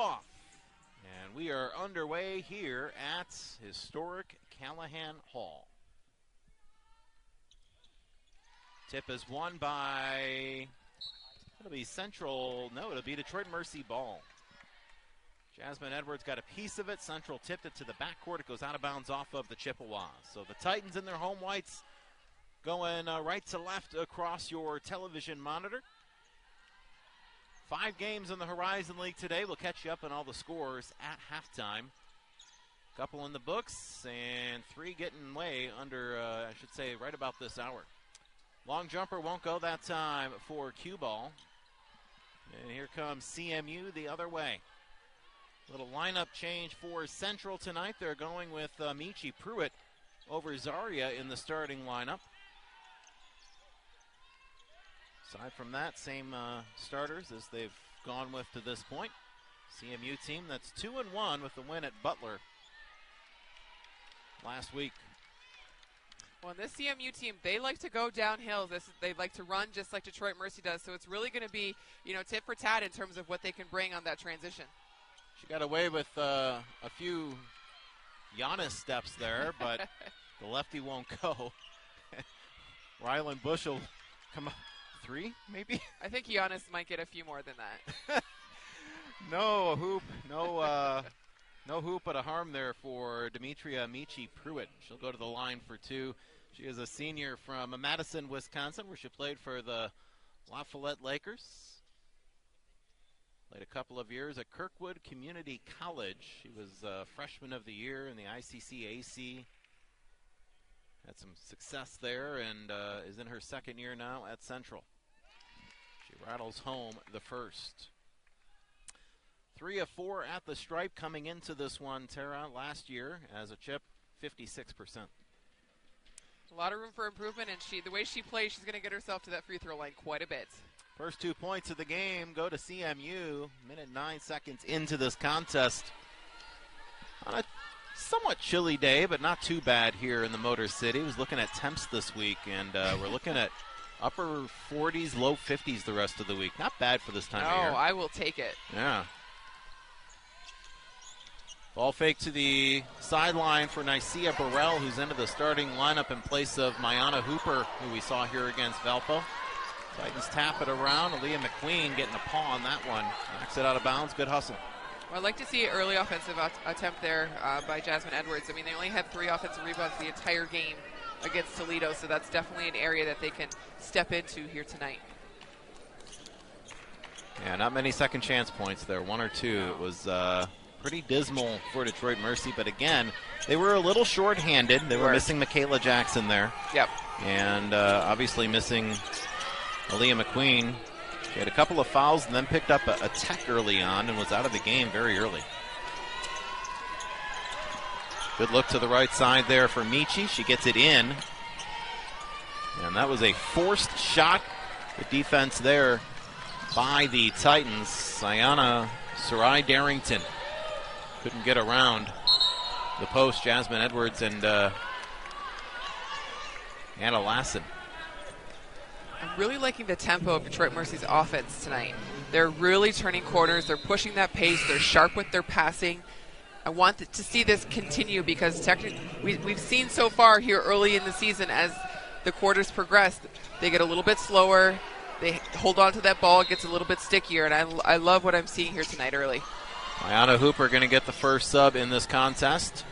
tip-off. And we are underway here at historic Callahan Hall. Tip is won by, it'll be Central, no, it'll be Detroit Mercy ball. Jasmine Edwards got a piece of it. Central tipped it to the backcourt. It goes out of bounds off of the Chippewas. So the Titans in their home whites going right to left across your television monitor. 5 games in the Horizon League today. We'll catch you up on all the scores at halftime. A couple in the books and 3 getting way under, I should say, right about this hour. Long jumper won't go that time for cue ball. And here comes CMU the other way. Little lineup change for Central tonight. They're going with Michi Pruitt over Zaria in the starting lineup. Aside from that, same starters as they've gone with to this point. CMU team that's 2-1 with the win at Butler last week. Well, this CMU team, they like to go downhill. They like to run just like Detroit Mercy does. So it's really going to be, tit for tat in terms of what they can bring on that transition. She got away with a few Giannis steps there, but the lefty won't go. Ryland Bush will come up 3, maybe? I think Giannis might get a few more than that. No hoop, no hoop, but a harm there for Demetria Michi Pruitt. She'll go to the line for 2. She is a senior from Madison, Wisconsin, where she played for the La Follette Lakers. Played a couple of years at Kirkwood Community College. She was freshman of the year in the ICC-AC. Had some success there and is in her second year now at Central. She rattles home the first. 3 of 4 at the stripe coming into this one, Tara, last year as a chip, 56%. A lot of room for improvement, and the way she plays, she's going to get herself to that free throw line quite a bit. First 2 points of the game go to CMU. Minute 9 seconds into this contest. On a somewhat chilly day, but not too bad here in the Motor City. I was looking at temps this week, and we're looking at upper 40s, low 50s the rest of the week. Not bad for this time of year. Oh, I will take it. Yeah. Ball fake to the sideline for Nicaea Burrell, who's into the starting lineup in place of Mayana Hooper, who we saw here against Valpo. Titans tap it around. Aaliyah McQueen getting a paw on that one. Knocks it out of bounds. Good hustle. Well, I'd like to see an early offensive attempt there by Jasmine Edwards. I mean, they only had 3 offensive rebounds the entire game against Toledo, so that's definitely an area that they can step into here tonight. Yeah, not many second chance points there, 1 or 2. It was pretty dismal for Detroit Mercy, but again, they were a little short-handed. They were missing Michaela Jackson there. Yep. And obviously missing Aaliyah McQueen. She had a couple of fouls and then picked up a tech early on and was out of the game very early. Good look to the right side there for Michi. She gets it in. And that was a forced shot. The defense there by the Titans. Sayana Sarai Darrington couldn't get around the post. Jasmine Edwards and Anna Lassen. I'm really liking the tempo of Detroit Mercy's offense tonight. They're really turning corners. They're pushing that pace. They're sharp with their passing. I want to see this continue because technically we've seen so far here early in the season as the quarters progress, they get a little bit slower. They hold on to that ball. It gets a little bit stickier, and I love what I'm seeing here tonight early. Mayana Hooper going to get the first sub in this contest.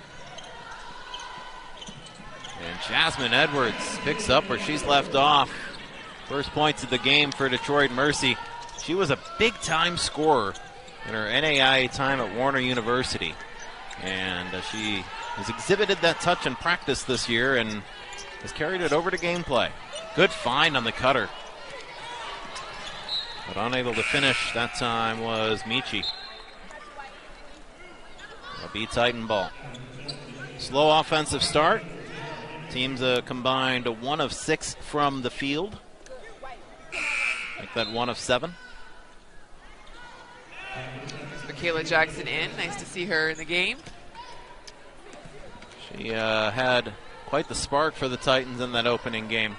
And Jasmine Edwards picks up where she's left off. First points of the game for Detroit Mercy. She was a big-time scorer in her NAIA time at Warner University. And she has exhibited that touch in practice this year and has carried it over to gameplay. Good find on the cutter. But unable to finish that time was Michi. A B Titan ball. Slow offensive start. Teams combined 1 of 6 from the field. Make that 1 of 7. Michaela Jackson in. Nice to see her in the game. She had quite the spark for the Titans in that opening game.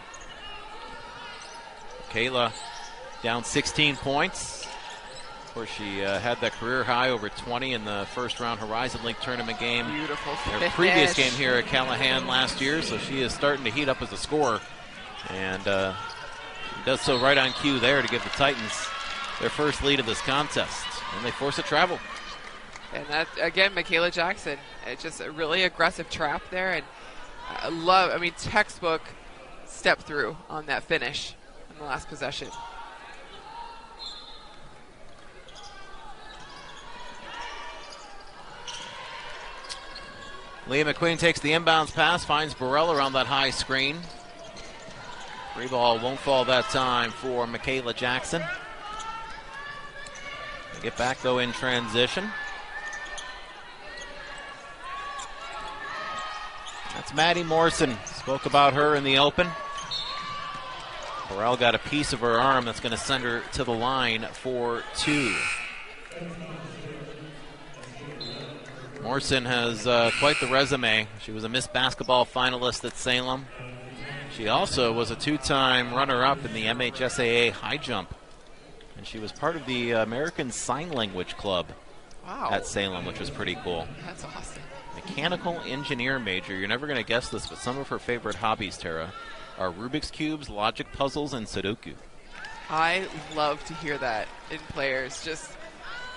Michaela down 16 points. Of course, she had that career high over 20 in the first round Horizon League tournament game. Beautiful finish. Her previous game here at Callahan last year, so she is starting to heat up as a scorer. And does so right on cue there to give the Titans their first lead of this contest. And they force a travel. And that, again, Michaela Jackson. It's just a really aggressive trap there. And textbook step through on that finish in the last possession. Leah McQueen takes the inbounds pass, finds Burrell around that high screen. Free ball won't fall that time for Michaela Jackson. They get back, though, in transition. That's Maddie Morrison. Spoke about her in the open. Burrell got a piece of her arm that's going to send her to the line for 2. Morrison has quite the resume. She was a Miss Basketball finalist at Salem. She also was a 2-time runner-up in the MHSAA high jump. And she was part of the American Sign Language Club at Salem, which was pretty cool. That's awesome. Mechanical engineer major. You're never going to guess this, but some of her favorite hobbies, Tara, are Rubik's Cubes, logic puzzles, and Sudoku. I love to hear that in players. Just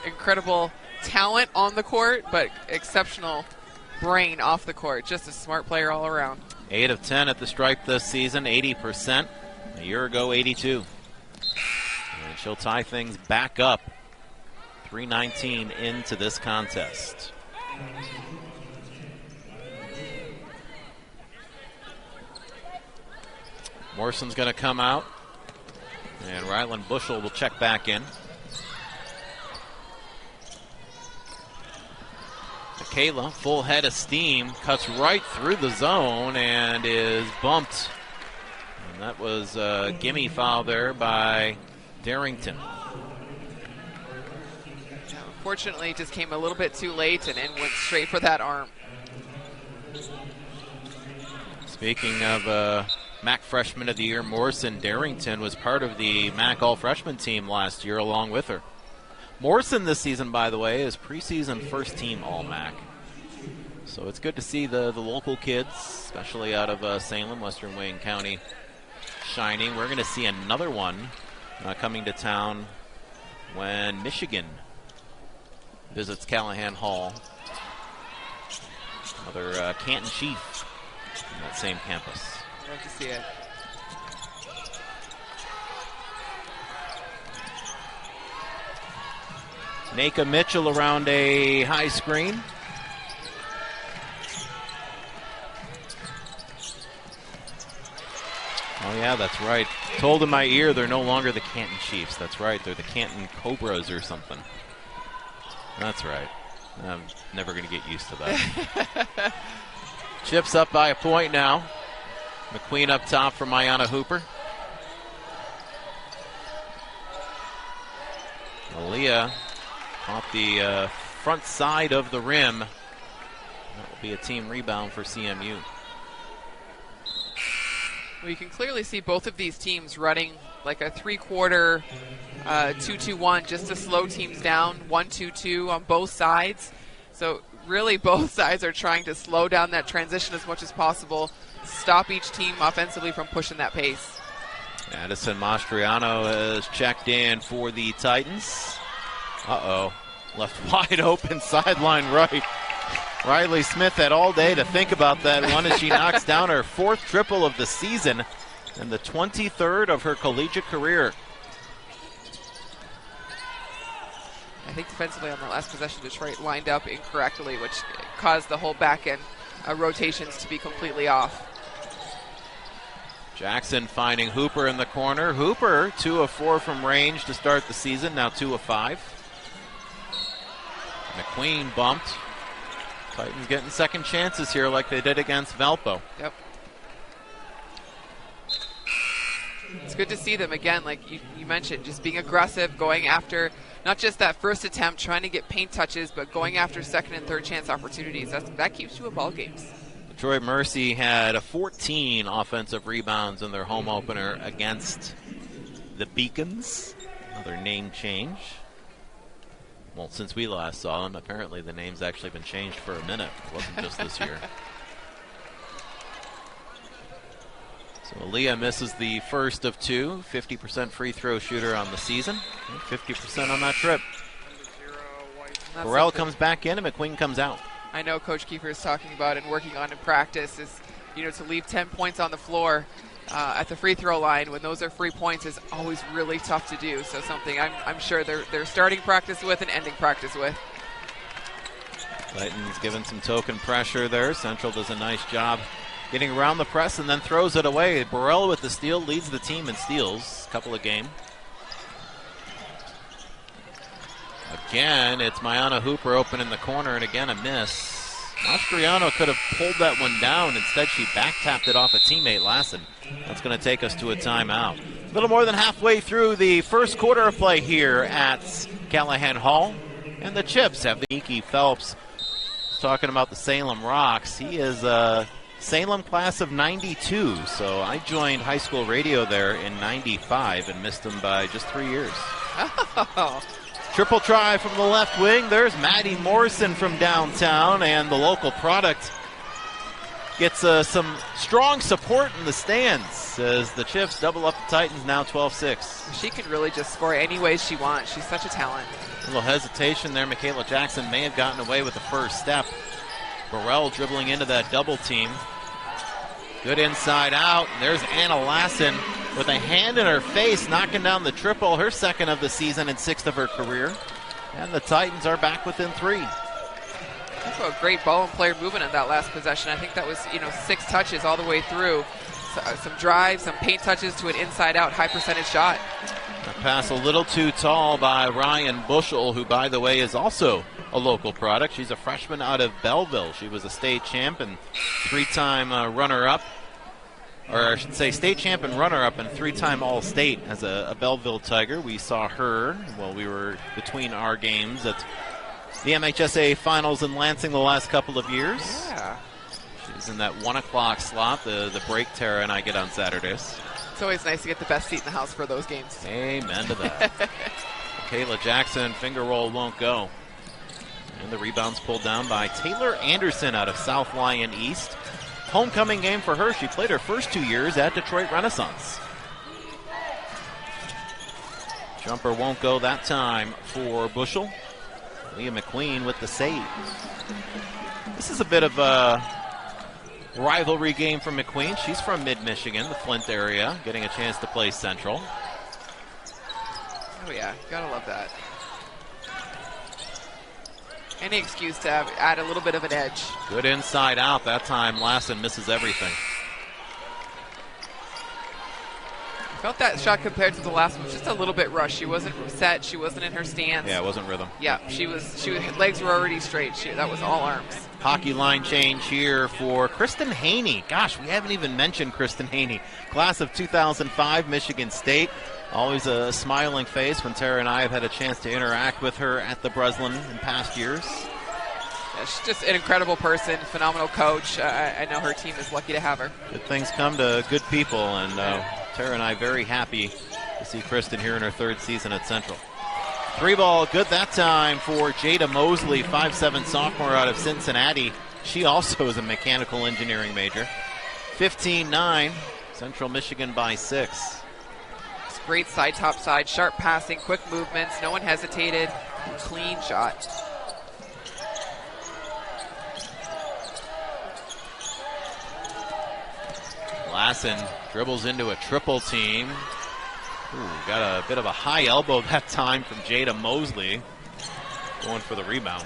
incredible talent on the court, but exceptional brain off the court. Just a smart player all around. 8 of 10 at the stripe this season, 80%. A year ago, 82. And she'll tie things back up. 3:19 into this contest. Morrison's going to come out, and Ryland Bushel will check back in. Michaela, full head of steam, cuts right through the zone and is bumped. And that was a gimme foul there by Darrington. Unfortunately, it just came a little bit too late and then went straight for that arm. Speaking of MAC Freshman of the Year, Morrison, Darrington was part of the MAC All-Freshman team last year along with her. Morrison this season, by the way, is preseason first-team All-MAC. So it's good to see the local kids, especially out of Salem, Western Wayne County, shining. We're going to see another one coming to town when Michigan visits Callahan Hall. Another Canton Chief on that same campus. Love to see it. Naka Mitchell around a high screen. Oh, yeah, that's right. Told in my ear they're no longer the Canton Chiefs. That's right. They're the Canton Cobras or something. That's right. I'm never going to get used to that. Chips up by a point now. McQueen up top for Mayana Hooper. Aaliyah off the front side of the rim. That will be a team rebound for CMU. Well, you can clearly see both of these teams running like a three-quarter 2-2-1 just to slow teams down, 1-2-2 on both sides. So really both sides are trying to slow down that transition as much as possible, stop each team offensively from pushing that pace. Addison Mastriano has checked in for the Titans. Uh-oh. Left wide open, sideline right. Riley Smith had all day to think about that one as she knocks down her fourth triple of the season and the 23rd of her collegiate career. I think defensively on the last possession, Detroit lined up incorrectly, which caused the whole back end rotations to be completely off. Jackson finding Hooper in the corner. Hooper, 2 of 4 from range to start the season, now 2 of 5. McQueen bumped. Titans getting second chances here like they did against Valpo. Yep. It's good to see them again, like you mentioned, just being aggressive, going after not just that first attempt, trying to get paint touches, but going after second and third chance opportunities. That keeps you in ball games. Detroit Mercy had 14 offensive rebounds in their home opener against the Beacons. Another name change. Well, since we last saw him, apparently the name's actually been changed for a minute. It wasn't just this year. So Aaliyah misses the first of two. 50% free throw shooter on the season. 50% on that trip. Burrell comes back in and McQueen comes out. I know Coach Kiefer is talking about and working on in practice is, to leave 10 points on the floor at the free throw line when those are free points is always really tough to do. So something I'm sure they're starting practice with and ending practice with. Titans given some token pressure there. Central does a nice job getting around the press and then throws it away. Burrell with the steal, leads the team in steals. Couple a game. Again, it's Mayana Hooper open in the corner, and again a miss. Mastriano could have pulled that one down. Instead, she back-tapped it off a teammate, Lassen. That's going to take us to a timeout. A little more than halfway through the first quarter of play here at Callahan Hall. And the Chips have the Nikki Phelps talking about the Salem Rocks. He is a Salem class of 92, so I joined high school radio there in 95 and missed him by just 3 years. Oh. Triple try from the left wing. There's Maddie Morrison from downtown, and the local product gets some strong support in the stands as the Chiefs double up the Titans, now 12-6. She can really just score any way she wants. She's such a talent. A little hesitation there. Michaela Jackson may have gotten away with the first step. Burrell dribbling into that double team. Good inside out. There's Anna Lassen with a hand in her face, knocking down the triple, her second of the season and sixth of her career. And the Titans are back within 3. That's a great ball and player movement in that last possession. I think that was, 6 touches all the way through. Some drives, some paint touches to an inside-out high percentage shot. A pass a little too tall by Ryan Bushel, who, by the way, is also a local product. She's a freshman out of Belleville. She was a state champ and 3-time runner-up. Or I should say state champ and runner-up and 3-time All-State as a Belleville Tiger. We saw her while we were between our games at the MHSA Finals in Lansing the last couple of years. Yeah. She's in that 1 o'clock slot, the break Tara and I get on Saturdays. It's always nice to get the best seat in the house for those games. Amen to that. Kayla Jackson, finger roll won't go. And the rebound's pulled down by Taylor Anderson out of South Lyon East. Homecoming game for her. She played her first 2 years at Detroit Renaissance. Jumper won't go that time for Bushel. Leah McQueen with the save. This is a bit of a rivalry game for McQueen. She's from mid-Michigan, the Flint area, getting a chance to play Central. Oh yeah, gotta love that. Any excuse to add a little bit of an edge. Good inside out. That time Lassen misses everything. I felt that shot compared to the last one was just a little bit rushed. She wasn't set. She wasn't in her stance. Yeah, it wasn't rhythm. Yeah, legs were already straight. That was all arms. Hockey line change here for Kristen Haney. Gosh, we haven't even mentioned Kristen Haney. Class of 2005, Michigan State. Always a smiling face when Tara and I have had a chance to interact with her at the Breslin in past years. Yeah, she's just an incredible person, phenomenal coach. I know her team is lucky to have her. Good things come to good people, and Tara and I very happy to see Kristen here in her 3rd season at Central. 3-ball, good that time for Jada Mosley, 5'7" sophomore out of Cincinnati. She also is a mechanical engineering major. 15-9, Central Michigan by 6. Great side, top side, sharp passing, quick movements. No one hesitated. Clean shot. Lassen dribbles into a triple team. Ooh, got a bit of a high elbow that time from Jada Mosley. Going for the rebound.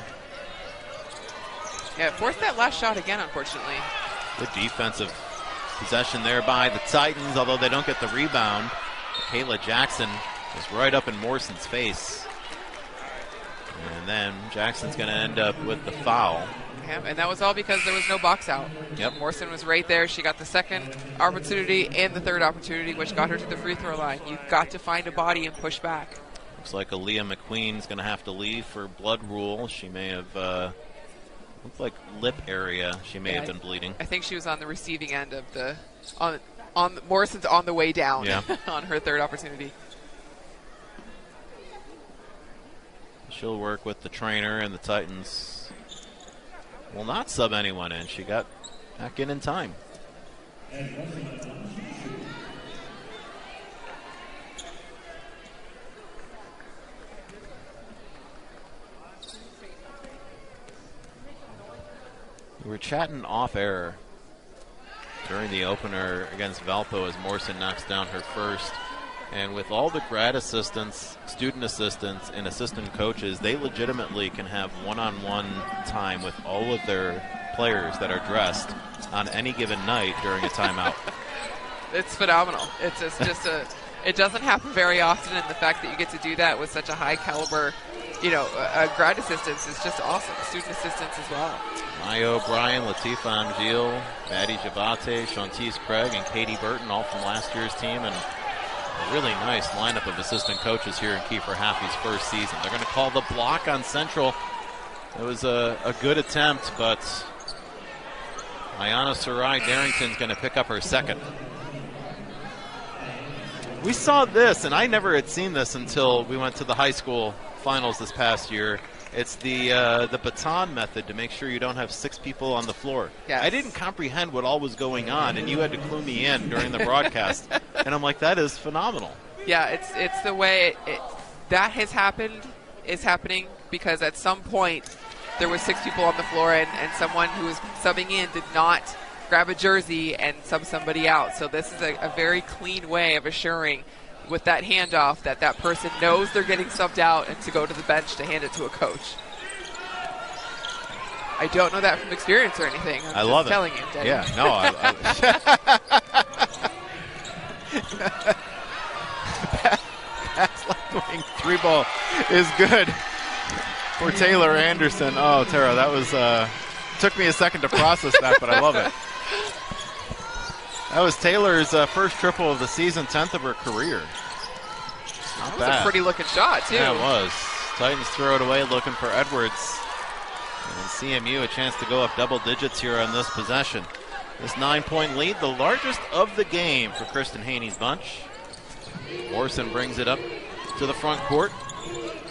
Yeah, forced that last shot again, unfortunately. Good defensive possession there by the Titans, although they don't get the rebound. Kayla Jackson is right up in Morrison's face. And then Jackson's going to end up with the foul. Yeah, and that was all because there was no box out. Yep. Morrison was right there. She got the second opportunity and the third opportunity, which got her to the free throw line. You've got to find a body and push back. Looks like Aaliyah McQueen's going to have to leave for blood rule. She may have, looked like lip area. She may have been bleeding. I think she was on the receiving end of the, Morrison's on the way down on her third opportunity. she'll work with the trainer, and the Titans will not sub anyone in. She got back in time. We were chatting off air during the opener against Valpo as Morrison knocks down her first. And with all the grad assistants, student assistants, and assistant coaches, they legitimately can have one-on-one time with all of their players that are dressed on any given night during a timeout. It's phenomenal. It's just it doesn't happen very often, and the fact that you get to do that with such a high caliber, grad assistants is just awesome. Student assistants as well. Maya O'Brien, Latifa Angil, Maddie Javate, Shantice Craig, and Katie Burton, all from last year's team, and a really nice lineup of assistant coaches here in Kiefer Haffey's first season. They're going to call the block on Central. It was a good attempt, but Ayana Sarai Darrington's going to pick up her second. We saw this, and I never had seen this until we went to the high school finals this past year. It's the baton method to make sure you don't have 6 people on the floor. Yes. I didn't comprehend what all was going on, and you had to clue me in during the broadcast. And I'm like, that is phenomenal. Yeah, it's the way that has happened, is happening, because at some point there was 6 people on the floor, and someone who was subbing in did not grab a jersey and sub somebody out. So this is a very clean way of assuring with that handoff that person knows they're getting subbed out and to go to the bench to hand it to a coach. I don't know that from experience or anything. I love it. Telling you, Daddy. Yeah, no. Pass left wing 3 ball is good for Taylor Anderson. Oh, Tara, that was took me a second to process that, but I love it. That was Taylor's first triple of the season, 10th of her career. That was a pretty looking shot, too. Yeah, it was. Titans throw it away looking for Edwards. And CMU a chance to go up double digits here on this possession. This 9-point lead, the largest of the game for Kristen Haney's bunch. Orson brings it up to the front court.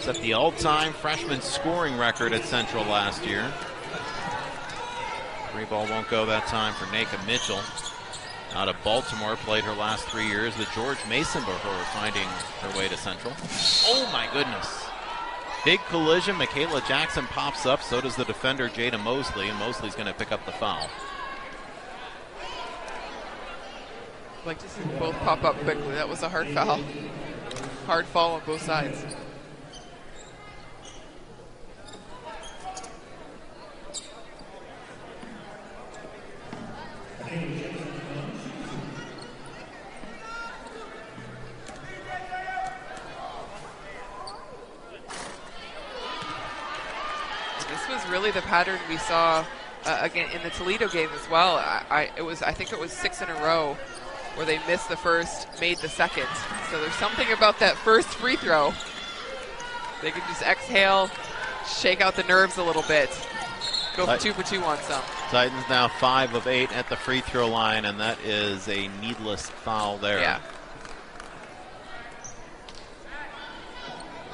Set the all-time freshman scoring record at Central last year. 3 ball won't go that time for Nekhu Mitchell. Out of Baltimore, played her last 3 years with George Mason before finding her way to Central. Oh my goodness. Big collision. Michaela Jackson pops up. So does the defender Jada Mosley, and Mosley's going to pick up the foul. I'd like to see them both pop up quickly. That was a hard foul. Hard fall on both sides. This was really the pattern we saw again in the Toledo game as well. I think it was 6 in a row where they missed the first, made the second. So there's something about that first free throw. They can just exhale, shake out the nerves a little bit, go for 2 for 2 on some. Titans now 5 of 8 at the free throw line, and that is a needless foul there. Yeah.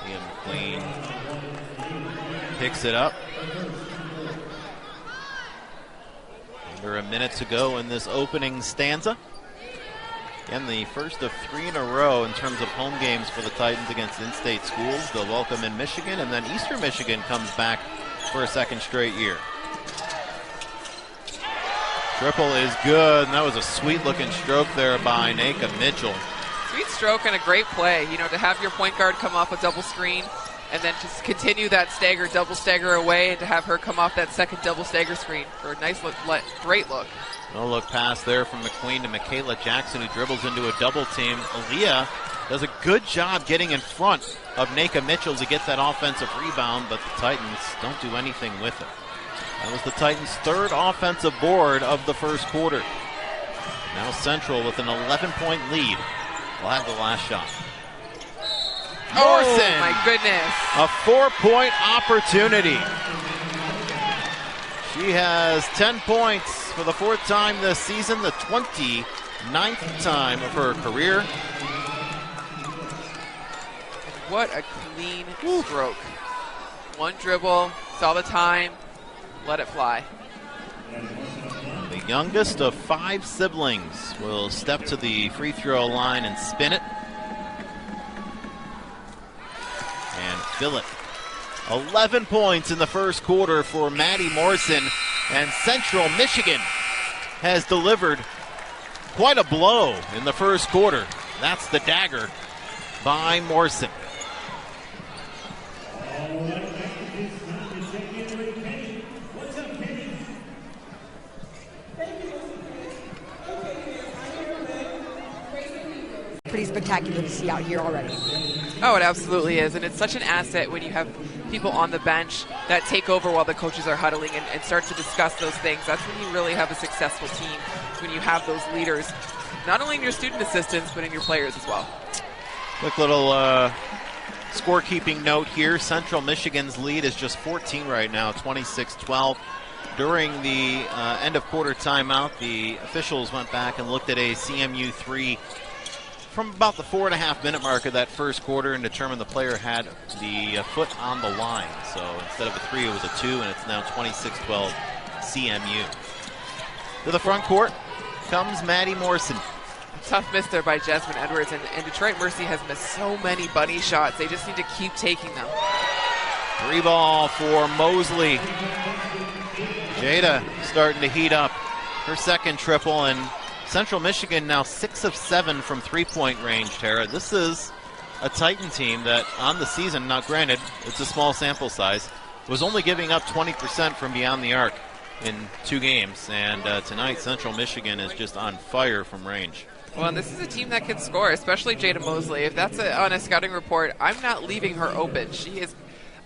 Ian McLean picks it up. Under a minute to go in this opening stanza. Again, the first of 3 in a row in terms of home games for the Titans against in-state schools. They'll welcome in Michigan, and then Eastern Michigan comes back for a second straight year. Triple is good, and that was a sweet-looking stroke there by Nekhu Mitchell. Sweet stroke and a great play. You know, to have your point guard come off a double screen and then just continue that stagger, double stagger away, and to have her come off that second double stagger screen for a nice look, great look. No look pass there from McQueen to Michaela Jackson, who dribbles into a double team. Aaliyah does a good job getting in front of Nekhu Mitchell to get that offensive rebound, but the Titans don't do anything with it. That was the Titans' 3rd offensive board of the first quarter. Now Central with an 11-point lead. We'll have the last shot. Morrison! Oh, my goodness. A 4-point opportunity. She has 10 points for the 4th time this season, the 29th time of her career. What a clean stroke. One dribble, saw the time, let it fly. The youngest of 5 siblings will step to the free throw line and spin it. And fill it. 11 points in the first quarter for Maddie Morrison, and Central Michigan has delivered quite a blow in the first quarter. That's the dagger by Morrison. Pretty spectacular to see out here already. Oh, it absolutely is, and it's such an asset when you have people on the bench that take over while the coaches are huddling and start to discuss those things. That's when you really have a successful team, when you have those leaders, not only in your student assistants, but in your players as well. Quick little scorekeeping note here. Central Michigan's lead is just 14 right now, 26-12. During the end of quarter timeout, the officials went back and looked at a CMU 3 from about the 4.5-minute mark of that first quarter and determined the player had the foot on the line. So instead of a 3, it was a 2, and it's now 26-12 CMU. To the front court comes Maddie Morrison. Tough miss there by Jasmine Edwards, and Detroit Mercy has missed so many bunny shots. They just need to keep taking them. 3 ball for Mosley. Jada starting to heat up. Her second triple, and Central Michigan now 6 of 7 from three-point range, Tara. This is a Titan team that on the season, now granted, it's a small sample size, was only giving up 20% from beyond the arc in 2 games. And tonight, Central Michigan is just on fire from range. Well, and this is a team that can score, especially Jada Mosley. If that's on a scouting report, I'm not leaving her open. She is.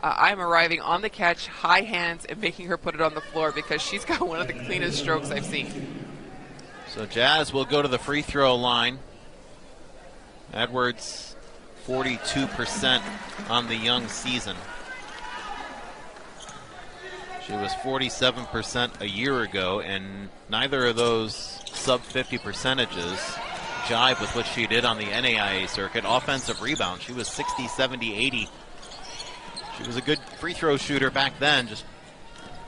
I'm arriving on the catch, high hands, and making her put it on the floor because she's got one of the cleanest strokes I've seen. So Jazz will go to the free throw line. Edwards, 42% on the young season. She was 47% a year ago, and neither of those sub-50 percentages jibe with what she did on the NAIA circuit. Offensive rebound, she was 60, 70, 80. She was a good free throw shooter back then, just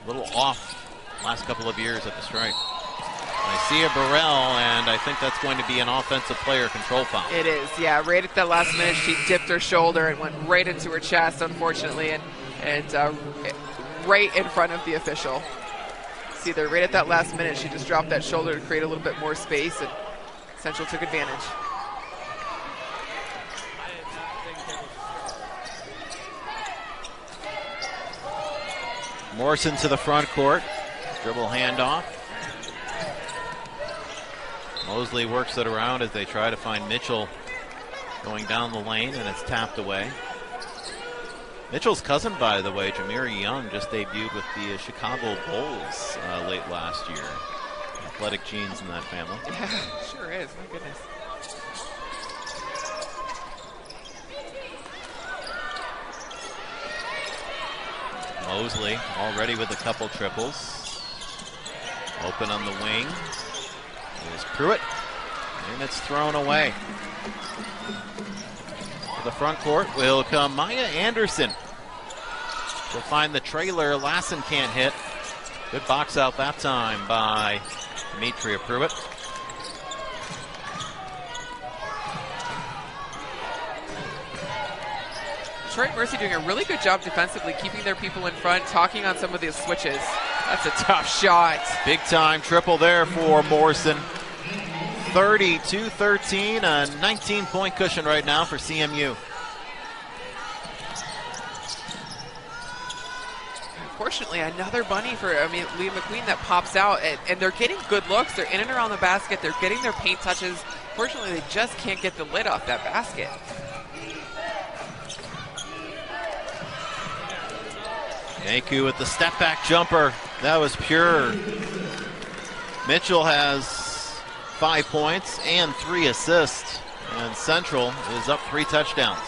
a little off last couple of years at the stripe. I see a Burrell, and I think that's going to be an offensive player control foul. It is, yeah. Right at that last minute, she dipped her shoulder and went right into her chest, unfortunately, and right in front of the official. See there, right at that last minute, she just dropped that shoulder to create a little bit more space, and Central took advantage. Morrison to the front court. Dribble handoff. Mosley works it around as they try to find Mitchell going down the lane, and it's tapped away. Mitchell's cousin, by the way, Jamiri Young, just debuted with the Chicago Bulls late last year. Athletic genes in that family. Yeah, sure is. My goodness. Mosley already with a couple triples. Open on the wing. Here's Pruitt, and it's thrown away. To the front court will come Maya Anderson. She'll find the trailer. Lassen can't hit. Good box out that time by Demetria Pruitt. Detroit Mercy doing a really good job defensively, keeping their people in front, talking on some of these switches. That's a tough shot. Big time triple there for Morrison. 32-13, a 19-point cushion right now for CMU. Unfortunately, another bunny for Leah McQueen that pops out, and they're getting good looks. They're in and around the basket. They're getting their paint touches. Fortunately, they just can't get the lid off that basket. Nekhu with the step-back jumper. That was pure. Mitchell has 5 points and 3 assists, and Central is up 3 touchdowns.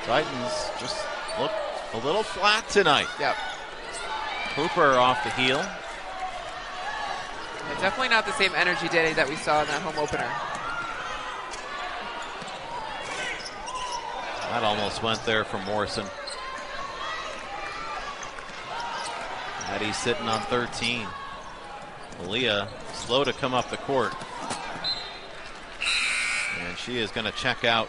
Titans just look a little flat tonight. Yep. Hooper off the heel. And definitely not the same energy day that we saw in that home opener. That almost went there for Morrison. Maddie sitting on 13. Aaliyah slow to come up the court. And she is going to check out.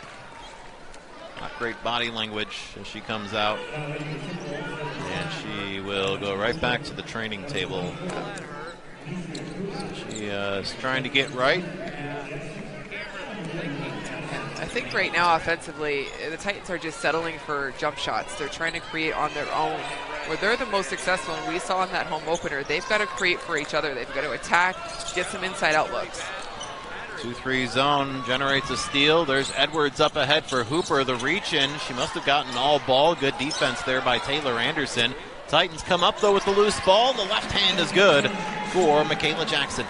Not great body language as she comes out. And she will go right back to the training table. So she is trying to get right. I think right now offensively, the Titans are just settling for jump shots. They're trying to create on their own, where they're the most successful. And we saw in that home opener, they've got to create for each other. They've got to attack, get some inside out looks. 2-3 zone generates a steal. There's Edwards up ahead for Hooper. The reach in. She must have gotten all ball. Good defense there by Taylor Anderson. Titans come up though with the loose ball. The left hand is good for Michaela Jackson.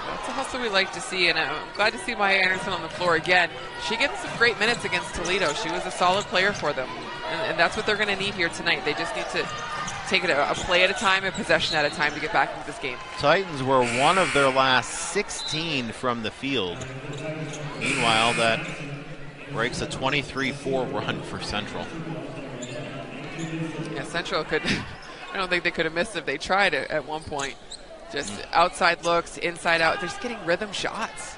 That's a hustle we like to see, and I'm glad to see Maya Anderson on the floor again. She gets some great minutes against Toledo. She was a solid player for them, and that's what they're going to need here tonight. They just need to take it a play at a time, a possession at a time to get back into this game. Titans were one of their last 16 from the field. Meanwhile, that breaks a 23-4 run for Central. Yeah, Central could, I don't think they could have missed if they tried it at one point. Just outside looks, inside out. They're just getting rhythm shots.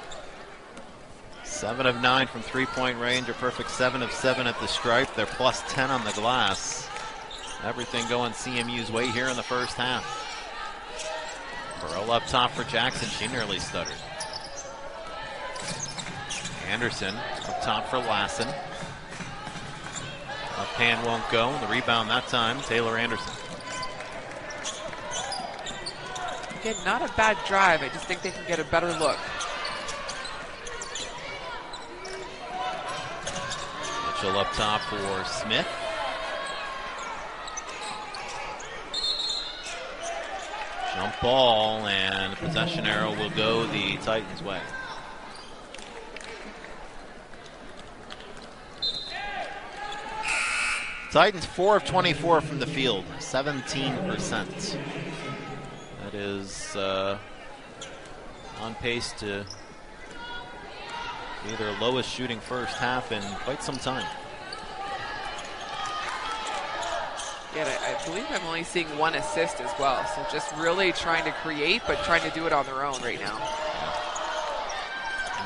7 of 9 from three-point range, a perfect 7 of 7 at the stripe. They're plus 10 on the glass. Everything going CMU's way here in the first half. Burrell up top for Jackson. She nearly stuttered. Anderson up top for Lassen. Left hand won't go. The rebound that time, Taylor Anderson. Again, not a bad drive. I just think they can get a better look. Mitchell up top for Smith. Jump ball, and the possession arrow will go the Titans' way. Titans 4 of 24 from the field, 17%. That is on pace to be their lowest shooting first half in quite some time. Yeah, I believe I'm only seeing one assist as well. So just really trying to create, but trying to do it on their own right now.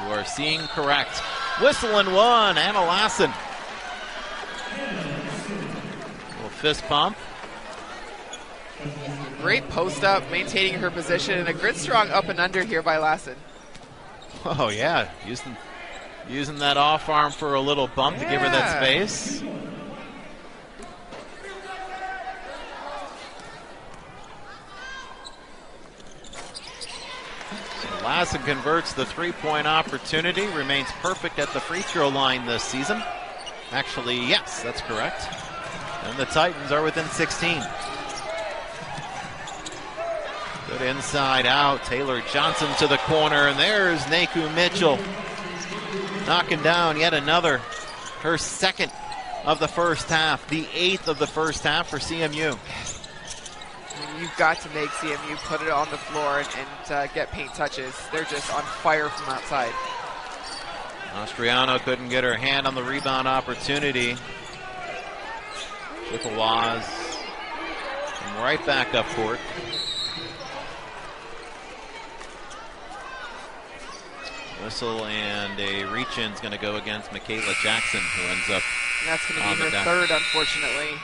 You are seeing correct. Whistle and one, Anna Lassen. Little fist pump. Great post up, maintaining her position, and a good strong up and under here by Lassen. Oh yeah, using that off arm for a little bump to give her that space. Lassen converts the three-point opportunity, remains perfect at the free throw line this season. Actually, yes, that's correct. And the Titans are within 16. Good inside out. Taylor Johnson to the corner, and there's Nekhu Mitchell knocking down yet another. Her second of the first half, the 8th of the first half for CMU. You've got to make CMU put it on the floor and get paint touches. They're just on fire from outside. Mastriano couldn't get her hand on the rebound opportunity. Chippewas right back up court. Whistle and a reach-in is going to go against Michaela Jackson, who ends up. And that's going to be her third, unfortunately.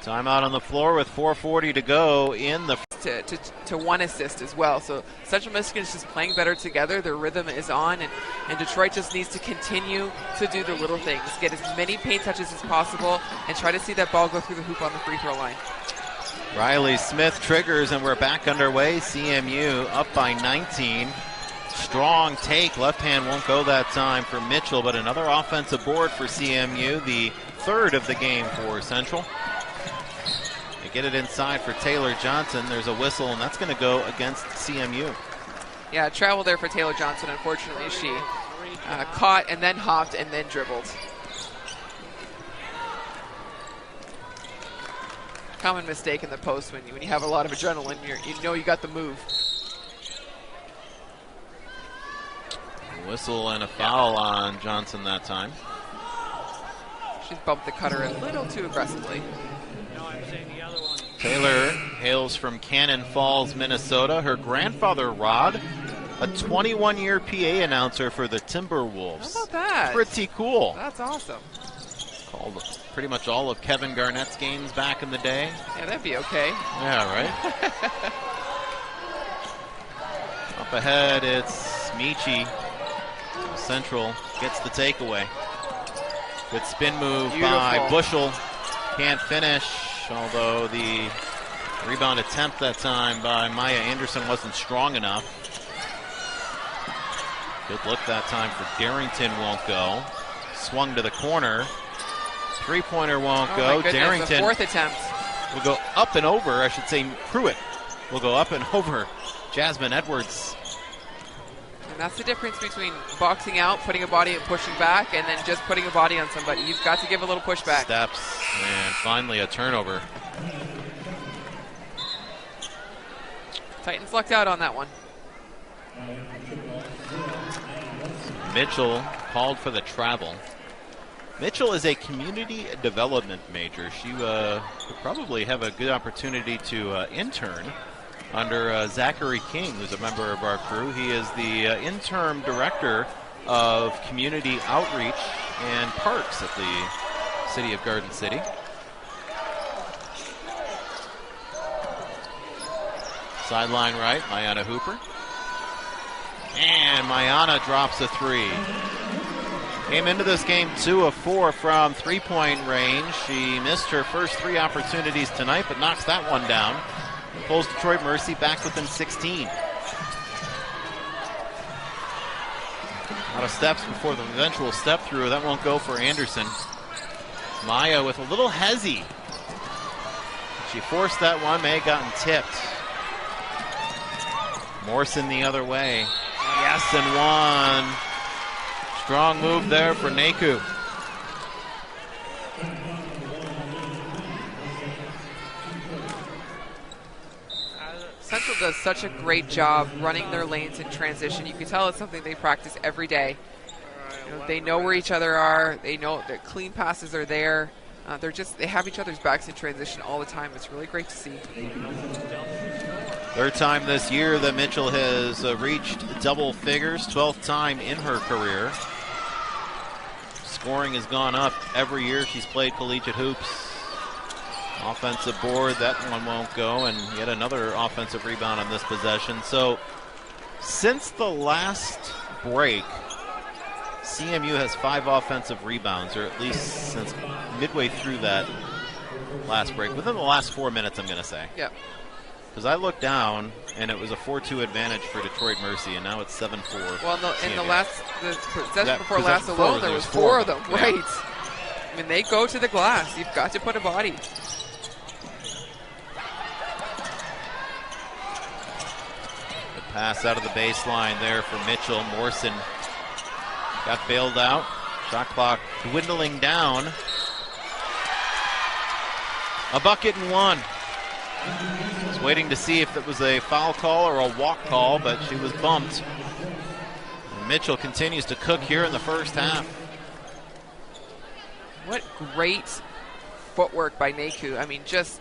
Timeout on the floor with 4:40 to go in the. To one assist as well. So Central Michigan is just playing better together. Their rhythm is on, and Detroit just needs to continue to do the little things. Get as many paint touches as possible and try to see that ball go through the hoop on the free throw line. Riley Smith triggers, and we're back underway. CMU up by 19. Strong take. Left hand won't go that time for Mitchell, but another offensive board for CMU, the third of the game for Central. They get it inside for Taylor Johnson. There's a whistle, and that's going to go against CMU. Yeah, travel there for Taylor Johnson. Unfortunately, she caught and then hopped and then dribbled. Common mistake in the post when you have a lot of adrenaline. You know you got the move. Whistle and a foul on Johnson that time. She's bumped the cutter a little too aggressively. Taylor hails from Cannon Falls, Minnesota. Her grandfather, Rod, a 21-year PA announcer for the Timberwolves. How about that? Pretty cool. That's awesome. Called pretty much all of Kevin Garnett's games back in the day. Yeah, that'd be okay. Yeah, right? Up ahead, it's Michi. Central gets the takeaway. Good spin move by Bushel. Can't finish, although the rebound attempt that time by Maya Anderson wasn't strong enough. Good look that time for Darrington, won't go. Swung to the corner. Three-pointer won't go. My goodness, Darrington, the fourth attempt, will go up and over. I should say Pruitt will go up and over Jasmine Edwards. and that's the difference between boxing out, putting a body and pushing back, and then just putting a body on somebody. You've got to give a little pushback. Steps, and finally a turnover. Titans lucked out on that one. Mitchell called for the travel. Mitchell is a community development major. She could probably have a good opportunity to intern under Zachary King, who's a member of our crew. He is the interim director of community outreach and parks at the city of Garden City. Sideline right, Mayana Hooper. And Mayana drops a three. Came into this game 2 of 4 from three-point range. She missed her first 3 opportunities tonight, but knocks that one down. Pulls Detroit Mercy back within 16. Out of steps before the eventual step through. That won't go for Anderson. Maya with a little hezzy. She forced that one, may have gotten tipped. Morrison the other way. Yes, and one. Strong move there for Nekhu. Central does such a great job running their lanes in transition. You can tell it's something they practice every day. You know, they know where each other are. They know that clean passes are there. They have each other's backs in transition all the time. It's really great to see. Third time this year that Mitchell has reached double figures, 12th time in her career. Scoring has gone up every year she's played collegiate hoops. Offensive board, that one won't go, and yet another offensive rebound on this possession. So since the last break, CMU has 5 offensive rebounds, or at least since midway through that last break. Within the last 4 minutes, I'm going to say. Yep. Because I looked down, and it was a 4-2 advantage for Detroit Mercy, and now it's 7-4. Well, in the possession before possession last before alone, there was 4 of them. Yeah. Right. I mean, they go to the glass. You've got to put a body. The pass out of the baseline there for Mitchell. Morrison got bailed out. Shot clock dwindling down. A bucket and one. Was waiting to see if it was a foul call or a walk call, but she was bumped. And Mitchell continues to cook here in the first half. What great footwork by Nekhu. I mean, just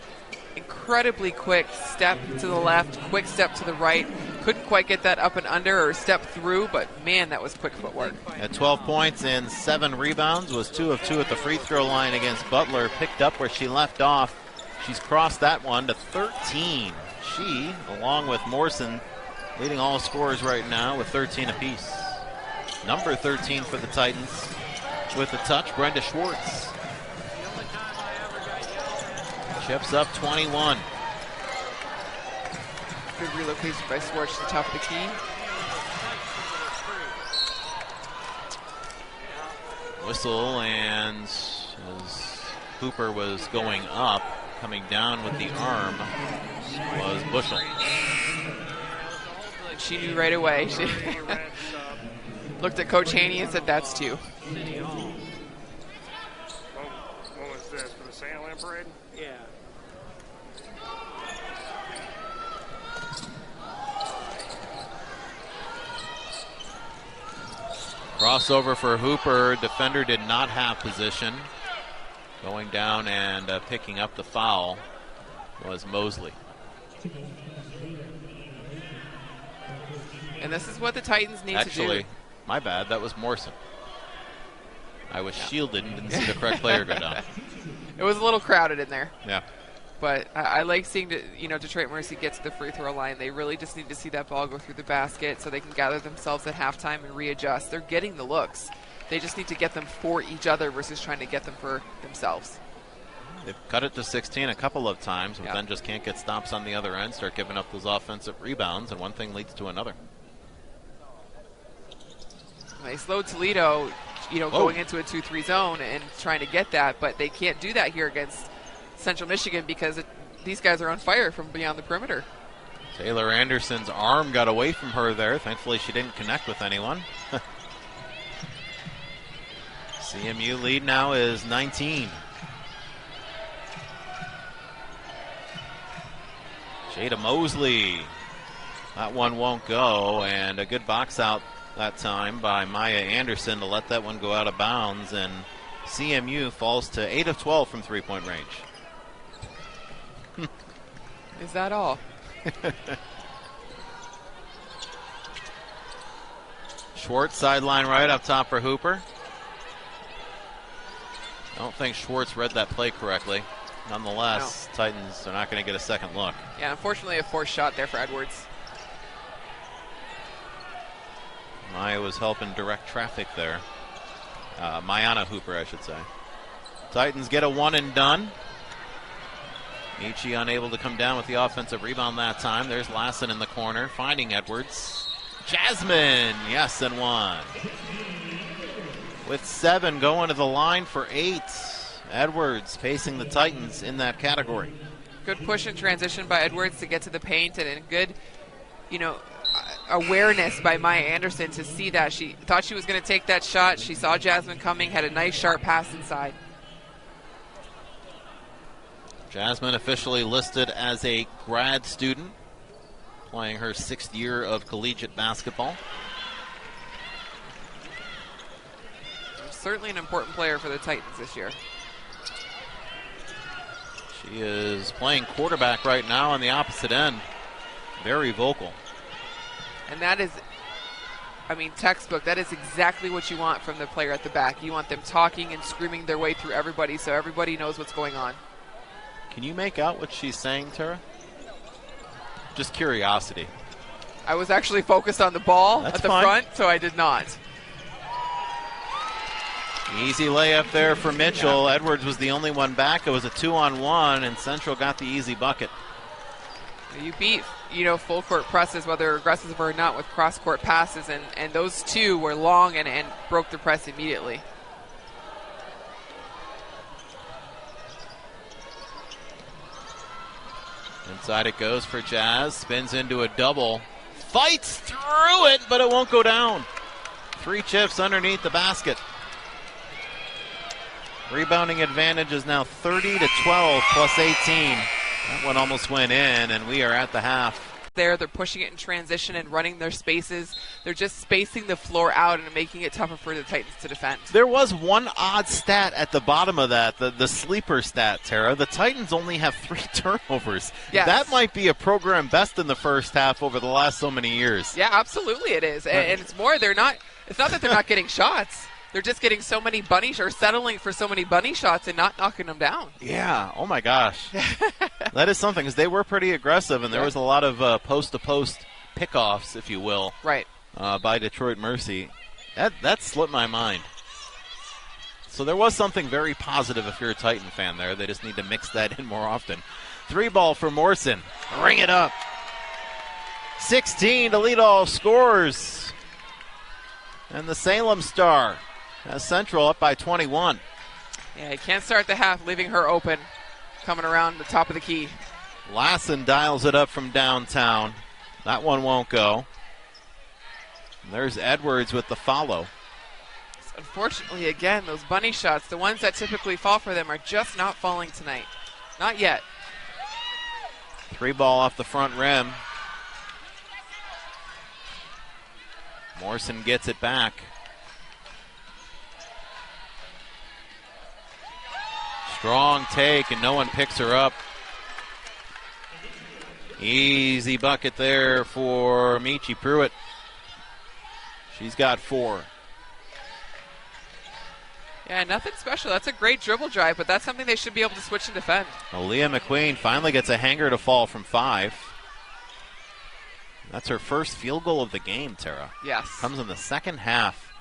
incredibly quick step to the left, quick step to the right. Couldn't quite get that up and under or step through, but man, that was quick footwork. At 12 points and 7 rebounds, was 2 of 2 at the free throw line against Butler. Picked up where she left off. She's crossed that one to 13. She, along with Morrison, leading all scorers right now with 13 apiece. Number 13 for the Titans with the touch, Brenda Schwartz. Chips up 21. Good relocation by Schwartz to the top of the key. Whistle, and as Hooper was going up, coming down with the arm was Bushel. She knew right away. She looked at Coach Haney and said, "That's 2." What was this, for the Sandland parade? Yeah. Crossover for Hooper. Defender did not have position. Going down and picking up the foul was Mosley. And this is what the Titans need to do. Actually, my bad. That was Morrison. I was shielded and didn't see the correct player go down. It was a little crowded in there. Yeah. But I like seeing Detroit Mercy get to the free throw line. They really just need to see that ball go through the basket so they can gather themselves at halftime and readjust. They're getting the looks. They just need to get them for each other versus trying to get them for themselves. They've cut it to 16 a couple of times, but then just can't get stops on the other end, start giving up those offensive rebounds, and one thing leads to another. They slowed Toledo, going into a 2-3 zone and trying to get that, but they can't do that here against Central Michigan because these guys are on fire from beyond the perimeter. Taylor Anderson's arm got away from her there. Thankfully, she didn't connect with anyone. CMU lead now is 19. Jada Mosley. That one won't go, and a good box out that time by Maya Anderson to let that one go out of bounds, and CMU falls to 8 of 12 from three-point range. Is that all? Schwartz sideline right up top for Hooper. I don't think Schwartz read that play correctly. Nonetheless, no. Titans are not going to get a second look. Yeah, unfortunately a forced shot there for Edwards. Maya was helping direct traffic there. Mayana Hooper, I should say. Titans get a one and done. Michi unable to come down with the offensive rebound that time. There's Lassen in the corner, finding Edwards. Jasmine, yes, and one. With 7 going to the line for 8. Edwards pacing the Titans in that category. Good push and transition by Edwards to get to the paint, and a good, awareness by Maya Anderson to see that. She thought she was going to take that shot. She saw Jasmine coming, had a nice sharp pass inside. Jasmine officially listed as a grad student, playing her 6th year of collegiate basketball. Certainly an important player for the Titans this year. She is playing quarterback right now on the opposite end. Very vocal. And that is, textbook. That is exactly what you want from the player at the back. You want them talking and screaming their way through everybody so everybody knows what's going on. Can you make out what she's saying, Tara? Just curiosity. I was actually focused on the ball That's at the fine. front, so I did not. Easy layup there for Mitchell. Yeah. Edwards was the only one back. It was a 2-on-1, and Central got the easy bucket. You beat, full court presses, whether aggressive or not, with cross court passes, and those two were long and broke the press immediately. Inside it goes for Jazz. Spins into a double. Fights through it, but it won't go down. 3 chips underneath the basket. Rebounding advantage is now 30-12 plus 18. That one almost went in, and we are at the half. They're pushing it in transition and running their spaces. They're just spacing the floor out and making it tougher for the Titans to defend. There was one odd stat at the bottom of that, the sleeper stat, Tara. The Titans only have 3 turnovers. Yes. That might be a program best in the first half over the last so many years. Yeah, absolutely it is. And it's more, it's not that they're not getting shots. They're just getting so many settling for so many bunny shots and not knocking them down. Yeah, oh my gosh. That is something, because they were pretty aggressive, and there was a lot of post-to-post pickoffs, if you will, right, by Detroit Mercy. That slipped my mind. So there was something very positive if you're a Titan fan there. They just need to mix that in more often. 3 ball for Morrison. Ring it up. 16 to lead all scorers. And the Salem Star has Central up by 21. Yeah, you can't start the half leaving her open, coming around the top of the key. Lassen dials it up from downtown. That one won't go. And there's Edwards with the follow. Unfortunately, again, those bunny shots, the ones that typically fall for them, are just not falling tonight. Not yet. 3 ball off the front rim. Morrison gets it back. Strong take, and no one picks her up. Easy bucket there for Michi Pruitt. She's got 4. Yeah, nothing special. That's a great dribble drive, but that's something they should be able to switch and defend. Aaliyah McQueen finally gets a hanger to fall from 5. That's her first field goal of the game, Tara. Yes. Comes in the second half.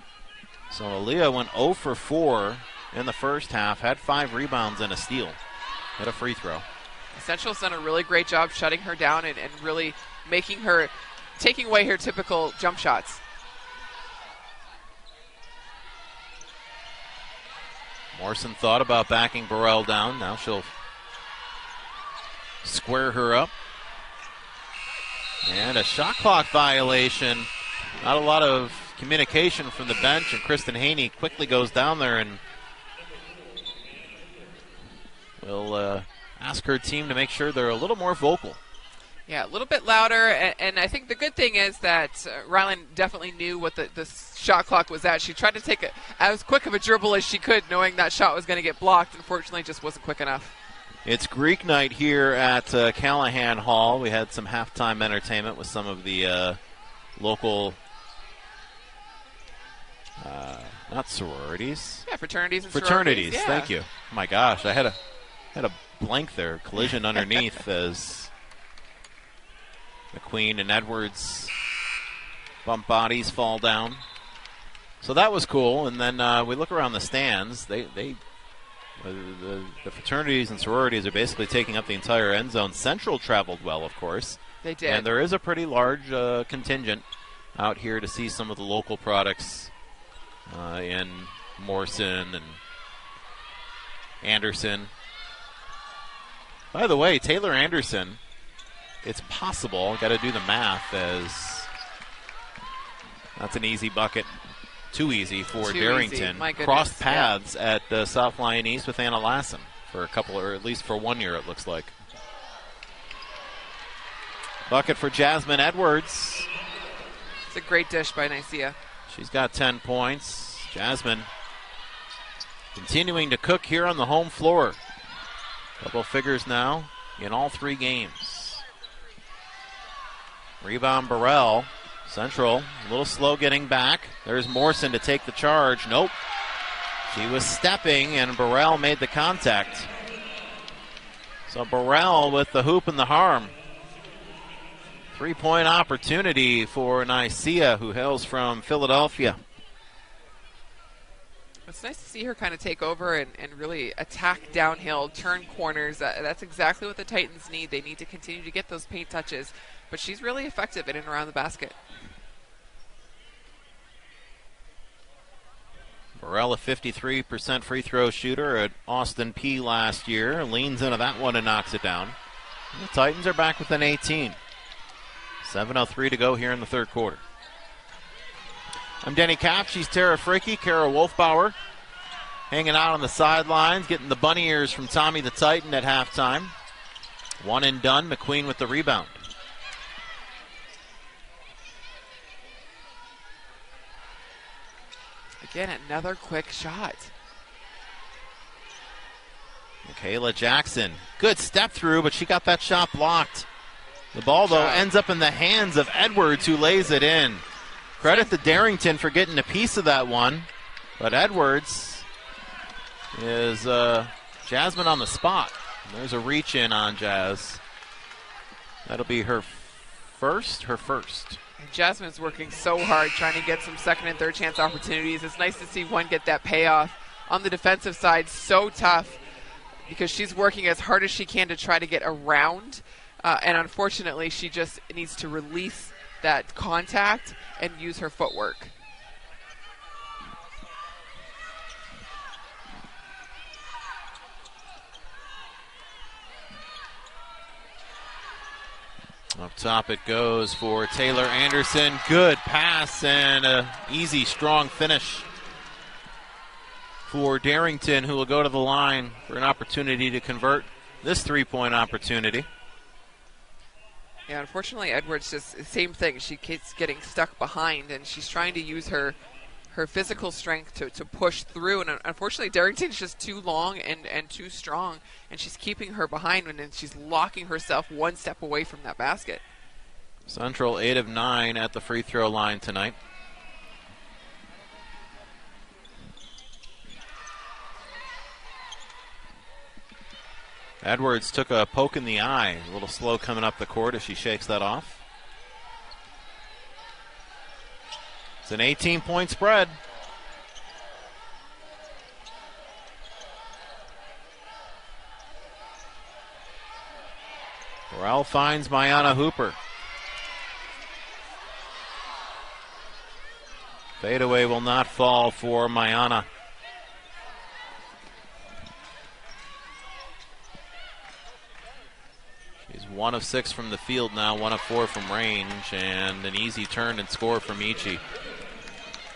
So Aaliyah went 0 for 4 in the first half, had 5 rebounds and a steal. Hit a free throw. Central's done a really great job shutting her down and really taking away her typical jump shots. Morrison thought about backing Burrell down. Now she'll square her up. And a shot clock violation. Not a lot of communication from the bench, and Kristen Haney quickly goes down there and will ask her team to make sure they're a little more vocal. Yeah, a little bit louder, and I think the good thing is that Ryland definitely knew what the shot clock was at. She tried to take as quick of a dribble as she could, knowing that shot was going to get blocked. Unfortunately, it just wasn't quick enough. It's Greek night here at Callahan Hall. We had some halftime entertainment with some of the local, not sororities. Yeah, fraternities and fraternities. Yeah. Thank you. Oh my gosh, I had a blank there. Collision underneath as McQueen and Edwards bump bodies, fall down. So that was cool. And then we look around the stands. The fraternities and sororities are basically taking up the entire end zone. Central traveled well, of course. They did. And there is a pretty large contingent out here to see some of the local products in Morrison and Anderson. By the way, Taylor Anderson, it's possible, got to do the math, as that's an easy bucket. Too easy for Darrington. Crossed paths at South Lyon East with Anna Lassen for a couple, or at least for 1 year, it looks like. Bucket for Jasmine Edwards. It's a great dish by Nicaea. She's got 10 points. Jasmine continuing to cook here on the home floor. Double figures now in all 3 games. Rebound Burrell. Central, a little slow getting back. There's Morrison to take the charge. Nope. She was stepping, and Burrell made the contact. So Burrell with the hoop and the harm. 3-point opportunity for Nicaea, who hails from Philadelphia. It's nice to see her kind of take over and really attack downhill, turn corners. That's exactly what the Titans need. They need to continue to get those paint touches. But she's really effective in and around the basket. Burrell, a 53% free throw shooter at Austin P last year. Leans into that one and knocks it down. And the Titans are back within 18. 7:03 to go here in the third quarter. I'm Denny Kapp. She's Tara Fricke. Kara Wolfbauer hanging out on the sidelines, getting the bunny ears from Tommy the Titan at halftime. One and done. McQueen with the rebound. Again, another quick shot. Michaela Jackson. Good step through, but she got that shot blocked. The ball, though, ends up in the hands of Edwards, who lays it in. Credit to Darrington for getting a piece of that one. But Edwards is Jasmine on the spot. And there's a reach in on Jazz. That'll be her first. And Jasmine's working so hard trying to get some second and third chance opportunities. It's nice to see one get that payoff. On the defensive side, so tough because she's working as hard as she can to try to get around. And unfortunately, she just needs to release that contact and use her footwork. Up top it goes for Taylor Anderson. Good pass and an easy, strong finish for Darrington, who will go to the line for an opportunity to convert this 3-point opportunity. Yeah, unfortunately, Edwards just same thing. She keeps getting stuck behind, and she's trying to use her her physical strength to push through. And unfortunately, Darrington's just too long and too strong, and she's keeping her behind, and she's locking herself one step away from that basket. Central 8 of 9 at the free throw line tonight. Edwards took a poke in the eye. A little slow coming up the court as she shakes that off. It's an 18-point spread. Corral finds Mayana Hooper. Fadeaway will not fall for Mayana. She's 1 of 6 from the field now, 1 of 4 from range, and an easy turn and score from Michi.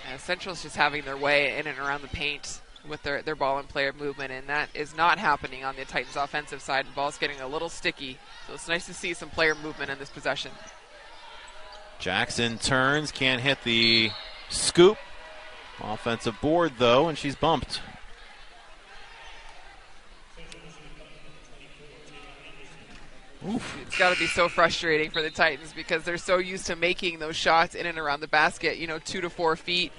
Yeah, Central's just having their way in and around the paint with their ball and player movement, and that is not happening on the Titans' offensive side. The ball's getting a little sticky, so it's nice to see some player movement in this possession. Jackson turns, can't hit the scoop. Offensive board, though, and she's bumped. Oof. It's got to be so frustrating for the Titans because they're so used to making those shots in and around the basket, 2 to 4 feet.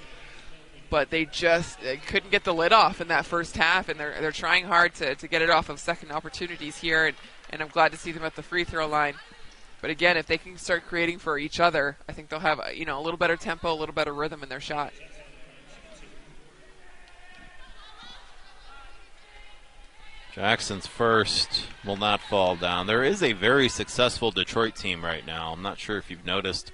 But they just couldn't get the lid off in that first half, and they're trying hard to get it off of second opportunities here, and I'm glad to see them at the free throw line. But again, if they can start creating for each other, I think they'll have a little better tempo, a little better rhythm in their shot. Jackson's first will not fall down. There is a very successful Detroit team right now. I'm not sure if you've noticed.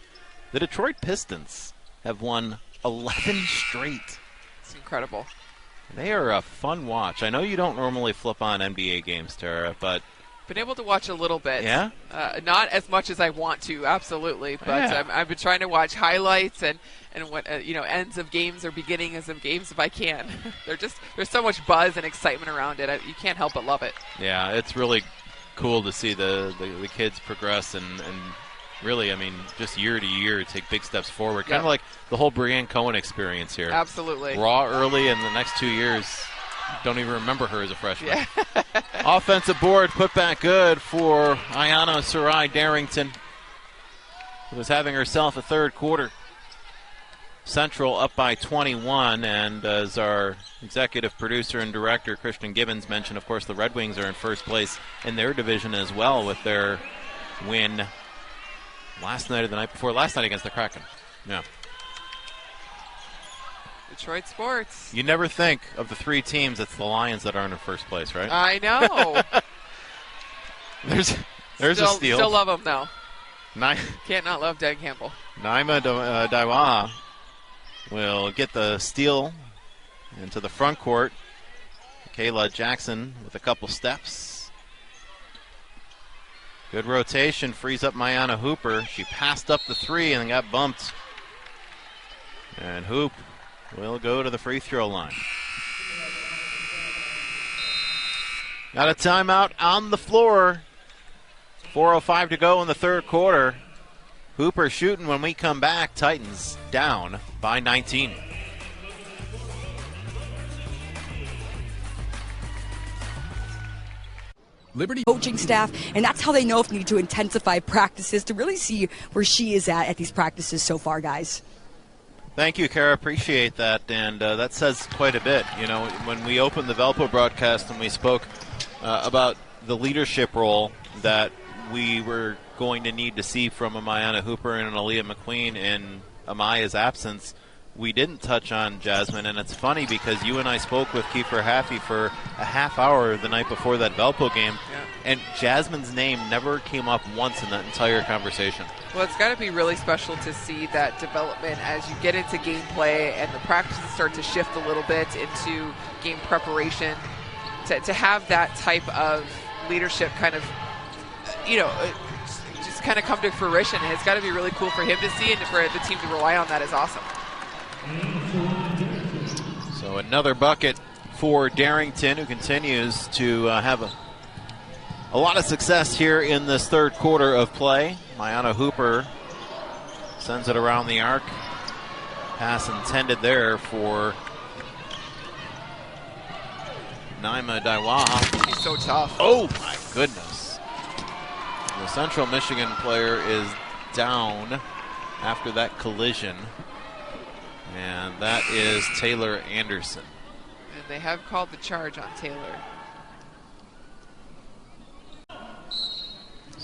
The Detroit Pistons have won 11 straight. It's incredible. They are a fun watch. I know you don't normally flip on NBA games, Tara, but... Been able to watch a little bit. Yeah? Not as much as I want to, absolutely. But Yeah. I've been trying to watch highlights and what ends of games or beginnings of games if I can. There's so much buzz and excitement around it. You can't help but love it. Yeah, it's really cool to see the kids progress and really, just year to year take big steps forward. Kind of like the whole Brianne Cohen experience here. Absolutely. Raw early, and the next 2 years, don't even remember her as a freshman. Yeah. Offensive board put back good for Ayana Sarai Darrington, who was having herself a third quarter. Central up by 21, and as our executive producer and director Christian Gibbons mentioned, of course, the Red Wings are in first place in their division as well with their win last night or the night before. Last night against the Kraken. Yeah. Detroit sports. You never think of the 3 teams, it's the Lions that aren't in first place, right? I know. There's still, a steal. Still love them, though. Ni- Can't not love Dan Campbell. Naima Daiwa will get the steal into the front court. Kayla Jackson with a couple steps. Good rotation, frees up Mayana Hooper. She passed up the 3 and got bumped. And Hoop will go to the free throw line. Got a timeout on the floor. 4:05 to go in the third quarter. Hooper shooting when we come back. Titans down by 19. Liberty coaching staff, and that's how they know if they need to intensify practices to really see where she is at these practices so far, guys. Thank you, Kara. Appreciate that, and that says quite a bit. When we opened the Velpo broadcast and we spoke about the leadership role that we were going to need to see from Mayana Hooper and Aaliyah McQueen in Amaya's absence, we didn't touch on Jasmine, and it's funny because you and I spoke with Kiefer Haffey for a half hour the night before that Velpo game, and Jasmine's name never came up once in that entire conversation. Well, it's got to be really special to see that development as you get into gameplay and the practices start to shift a little bit into game preparation. To have that type of leadership kind of, just kind of come to fruition. And it's got to be really cool for him to see, and for the team to rely on that is awesome. So another bucket for Darrington, who continues to have a lot of success here in this third quarter of play. Mayana Hooper sends it around the arc. Pass intended there for Naima Daiwa. He's so tough. Oh my goodness. The Central Michigan player is down after that collision. And that is Taylor Anderson. And they have called the charge on Taylor. A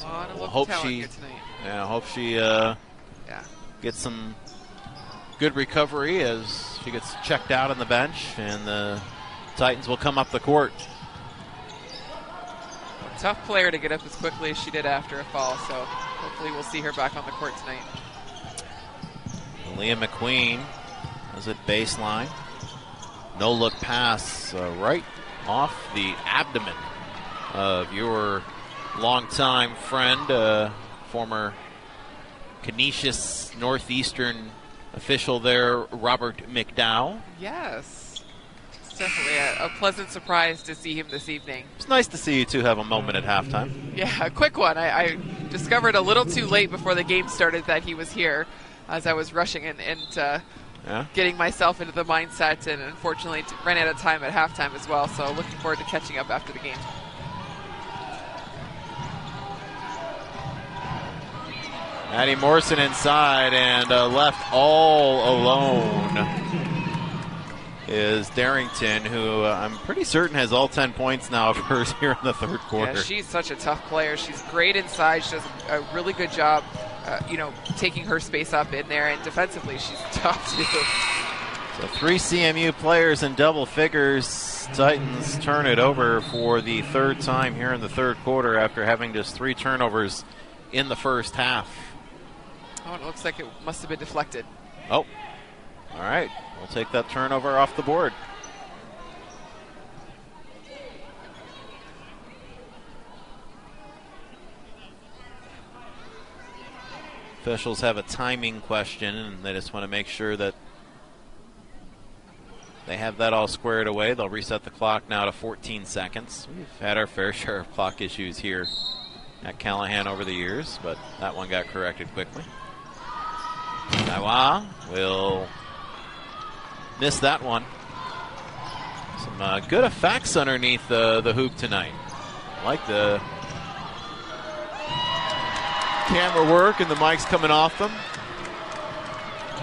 lot of local talent here tonight. Yeah, hope she gets some good recovery as she gets checked out on the bench, and the Titans will come up the court. A tough player to get up as quickly as she did after a fall, so hopefully we'll see her back on the court tonight. Leah McQueen is at baseline. No look pass right off the abdomen of your longtime friend, former Canisius Northeastern official there, Robert McDowell. Yes. It's definitely a pleasant surprise to see him this evening. It's nice to see you two have a moment at halftime. Yeah, a quick one. I discovered a little too late before the game started that he was here as I was rushing and getting myself into the mindset, and unfortunately ran out of time at halftime as well, so looking forward to catching up after the game. Addie Morrison inside, and left all alone is Darrington, who I'm pretty certain has all 10 points now of hers here in the third quarter. Yeah, she's such a tough player. She's great inside. She does a really good job, taking her space up in there, and defensively she's tough too. So 3 CMU players in double figures. Titans turn it over for the third time here in the third quarter after having just 3 turnovers in the first half. Oh, it looks like it must have been deflected. Oh, all right. We'll take that turnover off the board. Officials have a timing question, and they just want to make sure that they have that all squared away. They'll reset the clock now to 14 seconds. We've had our fair share of clock issues here at Callahan over the years, but that one got corrected quickly. Daiwa will miss that one. Some good effects underneath the hoop tonight. I like the camera work and the mics coming off them,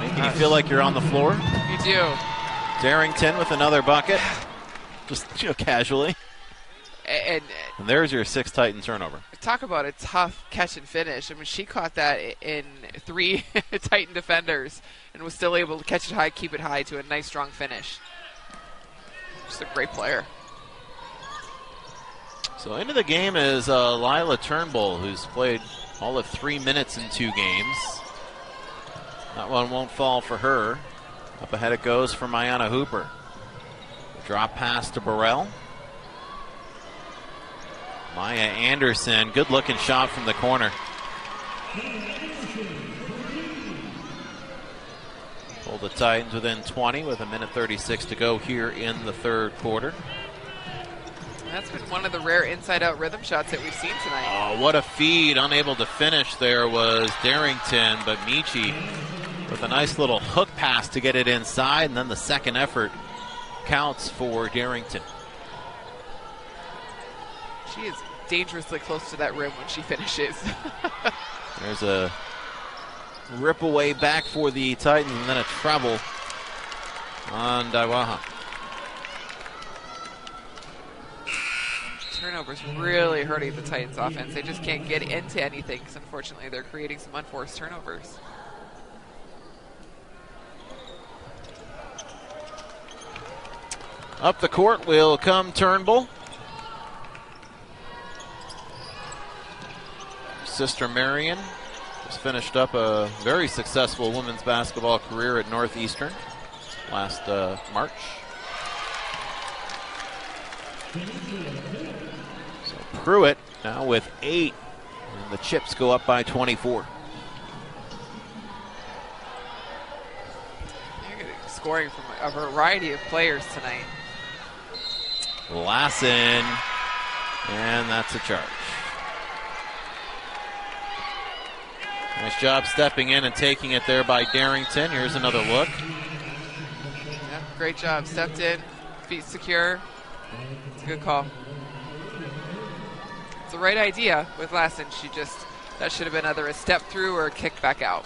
making you feel like you're on the floor. You do. Darrington with another bucket, just casually. And there's your 6th Titan turnover. Talk about a tough catch and finish. I mean, she caught that in 3 Titan defenders and was still able to catch it high, keep it high to a nice, strong finish. Just a great player. So into the game is Lila Turnbull, who's played all of 3 minutes in 2 games. That one won't fall for her. Up ahead it goes for Mayana Hooper. Drop pass to Burrell. Maya Anderson, good looking shot from the corner. Hold the Titans within 20 with 1:36 to go here in the third quarter. That's been one of the rare inside-out rhythm shots that we've seen tonight. Oh, what a feed. Unable to finish there was Darrington, but Michi with a nice little hook pass to get it inside, and then the second effort counts for Darrington. She is dangerously close to that rim when she finishes. There's a rip away back for the Titans, and then a treble on Daiwaha. Turnovers really hurting the Titans offense. They just can't get into anything because unfortunately they're creating some unforced turnovers. Up the court will come Turnbull. Sister Marion just finished up a very successful women's basketball career at Northeastern last March. So Pruitt now with 8, and the Chips go up by 24. You're getting scoring from a variety of players tonight. Lassen, and that's a charge. Nice job stepping in and taking it there by Darrington. Here's another look. Great job. Stepped in, feet secure. It's a good call. It's the right idea with Lassen. That should have been either a step through or a kick back out.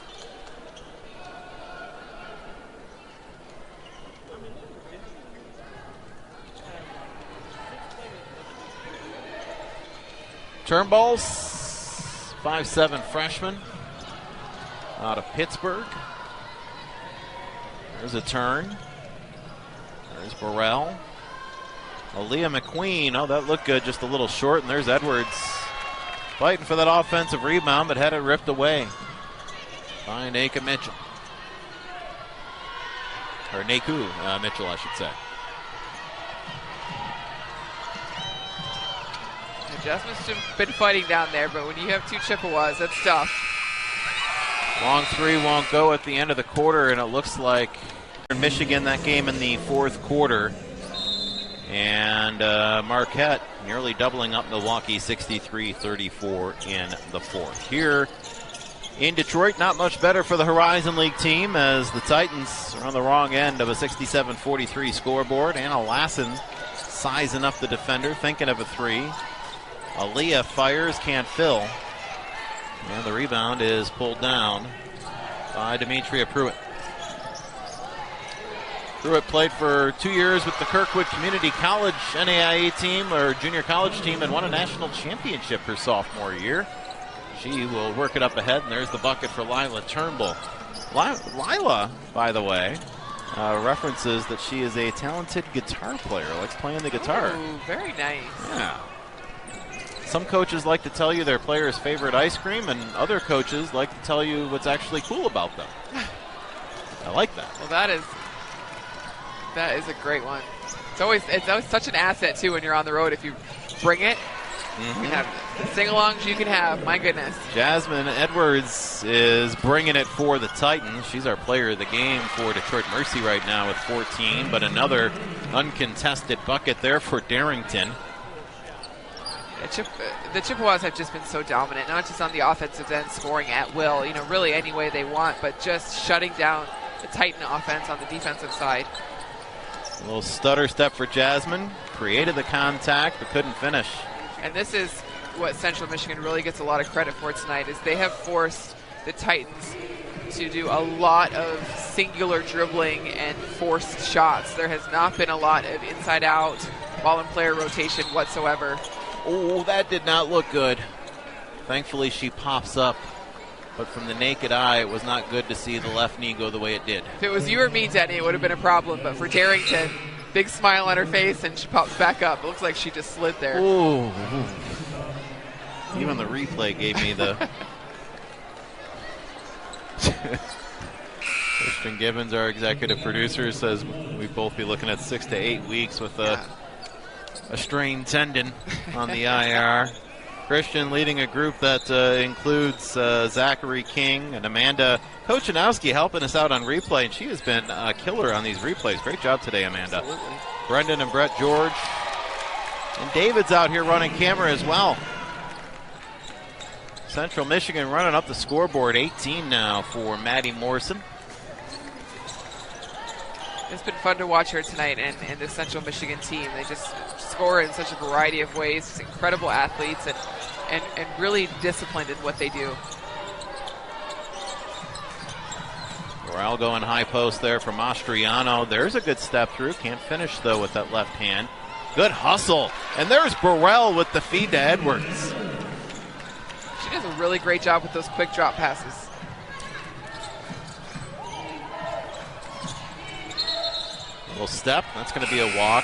Turnbull's 5'7" freshman out of Pittsburgh. There's a turn. There's Burrell. Aaliyah McQueen. Oh, that looked good, just a little short. And there's Edwards fighting for that offensive rebound, but had it ripped away by Nekhu Mitchell. Or Nekhu Mitchell, I should say. Jasmine's been fighting down there, but when you have 2 Chippewas, that's tough. Long three won't go at the end of the quarter, and it looks like Michigan that game in the fourth quarter. And Marquette nearly doubling up Milwaukee, 63-34 in the fourth. Here in Detroit, not much better for the Horizon League team as the Titans are on the wrong end of a 67-43 scoreboard. Anna Lassen sizing up the defender, thinking of a three. Aaliyah fires, can't fill. And the rebound is pulled down by Demetria Pruitt. Pruitt played for 2 years with the Kirkwood Community College NAIA team, or junior college team, and won a national championship her sophomore year. She will work it up ahead, and there's the bucket for Lila Turnbull. Lila, by the way, references that she is a talented guitar player, likes playing the guitar. Ooh, very nice. Yeah. Some coaches like to tell you their player's favorite ice cream, and other coaches like to tell you what's actually cool about them. I like that. Well, that is a great one. It's always such an asset too when you're on the road. If you bring it, you can have the sing-alongs you can have. My goodness. Jasmine Edwards is bringing it for the Titans. She's our player of the game for Detroit Mercy right now with 14, but another uncontested bucket there for Darrington. The Chippewas have just been so dominant, not just on the offensive end, scoring at will, really any way they want, but just shutting down the Titan offense on the defensive side. A little stutter step for Jasmine. Created the contact, but couldn't finish. And this is what Central Michigan really gets a lot of credit for tonight, is they have forced the Titans to do a lot of singular dribbling and forced shots. There has not been a lot of inside-out ball and player rotation whatsoever. Oh, that did not look good. Thankfully, she pops up. But from the naked eye, it was not good to see the left knee go the way it did. If it was you or me, Denny, it would have been a problem. But for Darrington, big smile on her face, and she pops back up. It looks like she just slid there. Ooh. Even the replay gave me the... Christian Gibbons, our executive producer, says we'd both be looking at 6 to 8 weeks with a strained tendon on the IR. Christian leading a group that includes Zachary King and Amanda Kochanowski helping us out on replay, and she has been a killer on these replays. Great job today, Amanda. Absolutely. Brendan and Brett George. And David's out here running camera as well. Central Michigan running up the scoreboard, 18 now for Maddie Morrison. It's been fun to watch her tonight and the Central Michigan team. They just score in such a variety of ways. Just incredible athletes and really disciplined in what they do. Corral going high post there from Mastriano. There's a good step through. Can't finish, though, with that left hand. Good hustle. And there's Burrell with the feed to Edwards. She does a really great job with those quick drop passes. Little step. That's going to be a walk.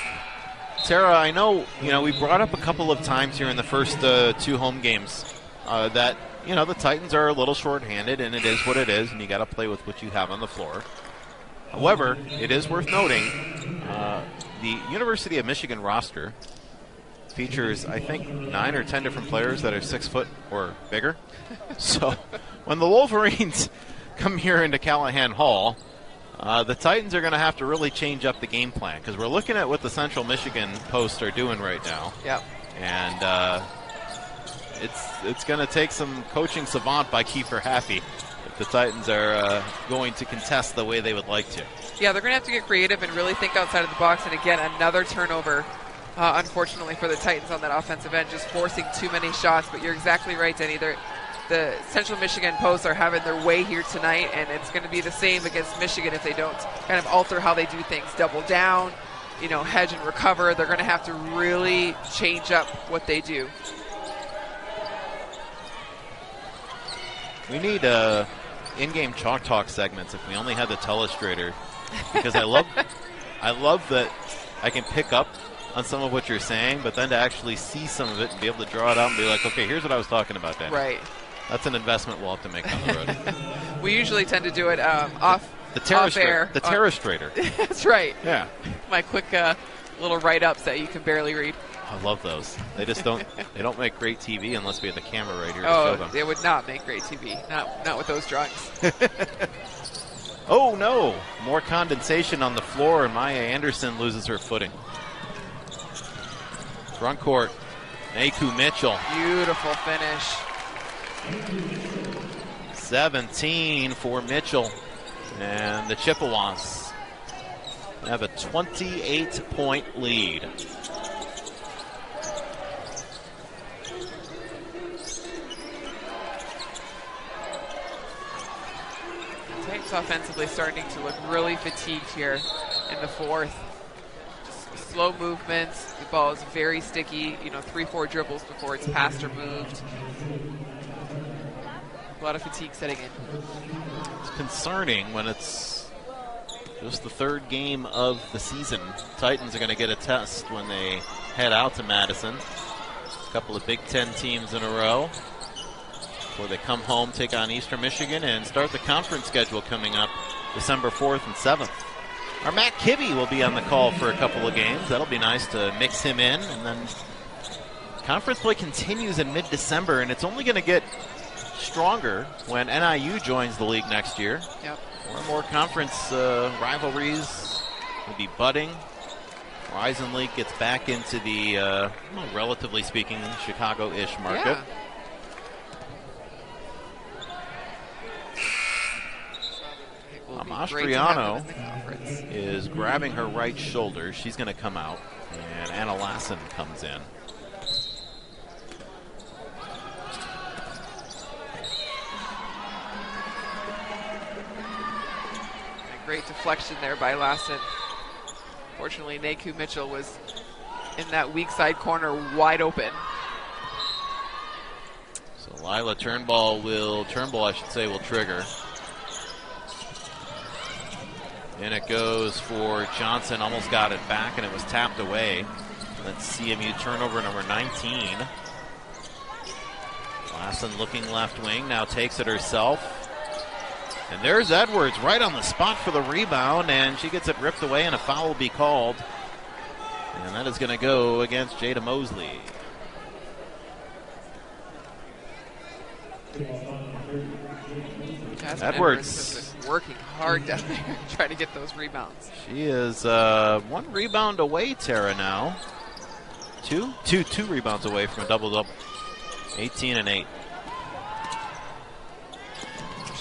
Tara, I know, we brought up a couple of times here in the first 2 home games that, the Titans are a little shorthanded, and it is what it is, and you got to play with what you have on the floor. However, it is worth noting the University of Michigan roster features, I think, 9 or 10 different players that are 6 foot or bigger. So when the Wolverines come here into Callahan Hall, the Titans are going to have to really change up the game plan because we're looking at what the Central Michigan Posts are doing right now. Yep. And it's going to take some coaching savant by Kiefer Happy if the Titans are going to contest the way they would like to. Yeah, they're going to have to get creative and really think outside of the box. And again, another turnover, unfortunately, for the Titans on that offensive end, just forcing too many shots. But you're exactly right, Denny. The Central Michigan Posts are having their way here tonight, and it's going to be the same against Michigan if they don't kind of alter how they do things. Double down, hedge and recover. They're going to have to really change up what they do. We need in-game chalk talk segments if we only had the telestrator, because I love that I can pick up on some of what you're saying, but then to actually see some of it and be able to draw it out and be like, okay, here's what I was talking about, Dan. Right. That's an investment we'll have to make down the road. We usually tend to do it off air. The Terrastrator. That's right. Yeah. My quick little write-ups that you can barely read. I love those. They just don't make great TV unless we have the camera right here to show them. They would not make great TV. Not with those drawings. Oh, no. More condensation on the floor, and Maya Anderson loses her footing. Front court, Nekhu Mitchell. Beautiful finish. 17 for Mitchell. And the Chippewas have a 28-point lead. The Titans offensively starting to look really fatigued here in the fourth. Just slow movements. The ball is very sticky. 3-4 dribbles before it's passed or moved. A lot of fatigue setting in. It's concerning when it's just the third game of the season. Titans are going to get a test when they head out to Madison. A couple of Big Ten teams in a row before they come home, take on Eastern Michigan, and start the conference schedule coming up December 4th and 7th. Our Matt Kibbe will be on the call for a couple of games. That'll be nice to mix him in. And then conference play continues in mid-December, and it's only going to get stronger when NIU joins the league next year. Yep. More and more conference rivalries will be budding. Horizon League gets back into the, relatively speaking, Chicago-ish market. Yeah. Mastriano is grabbing her right shoulder. She's going to come out, and Anna Lassen comes in. Great deflection there by Lassen. Fortunately, Nekhu Mitchell was in that weak side corner wide open. So Lila Turnbull will trigger. And it goes for Johnson, almost got it back, and it was tapped away. That's CMU turnover number 19. Lassen looking left wing, now takes it herself. And there's Edwards right on the spot for the rebound, and she gets it ripped away, and a foul will be called. And that is going to go against Jada Mosley. Edwards working hard down there, trying to get those rebounds. She is one rebound away, Tara, now. Two rebounds away from a double-double. 18 and 8.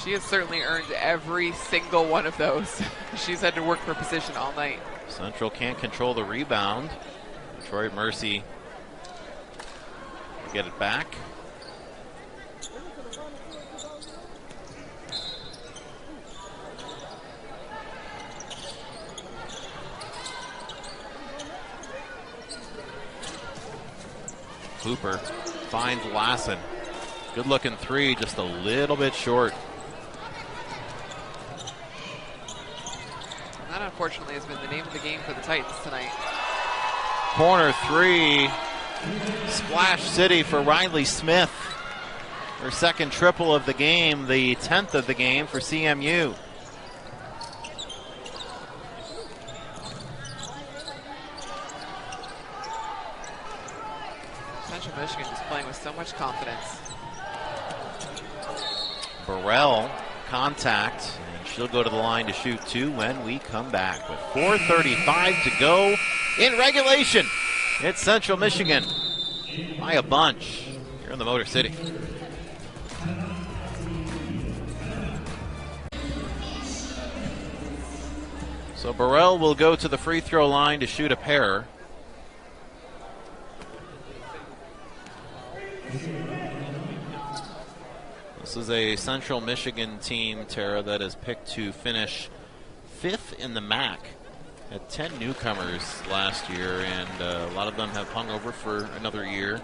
She has certainly earned every single one of those. She's had to work for position all night. Central can't control the rebound. Detroit Mercy get it back. Hooper finds Lassen. Good looking three, just a little bit short. That unfortunately has been the name of the game for the Titans tonight. Corner three. Splash City for Riley Smith. Her second triple of the game, the 10th of the game for CMU. Central Michigan just playing with so much confidence. Burrell, contact, and she'll go to the line to shoot two when we come back. With 4:35 to go in regulation, it's Central Michigan by a bunch here in the Motor City. So Burrell will go to the free throw line to shoot a pair. This is a Central Michigan team, Tara, that is picked to finish 5th in the MAC. Had 10 newcomers last year, and a lot of them have hung over for another year.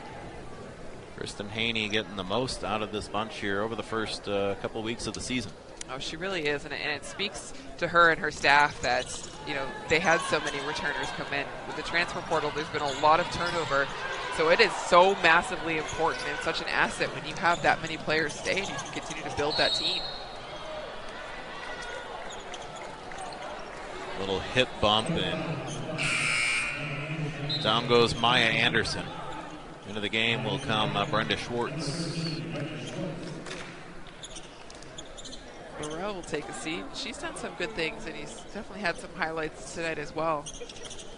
Kristen Haney getting the most out of this bunch here over the first couple weeks of the season. Oh, she really is, and it speaks to her and her staff that, you know, they had so many returners come in. With the transfer portal, there's been a lot of turnover, so it is so massively important and such an asset when you have that many players stay and you can continue to build that team. Little hip bump, and down goes Maya Anderson. Into the game will come Brenda Schwartz. Burrell will take a seat. She's done some good things, and he's definitely had some highlights tonight as well.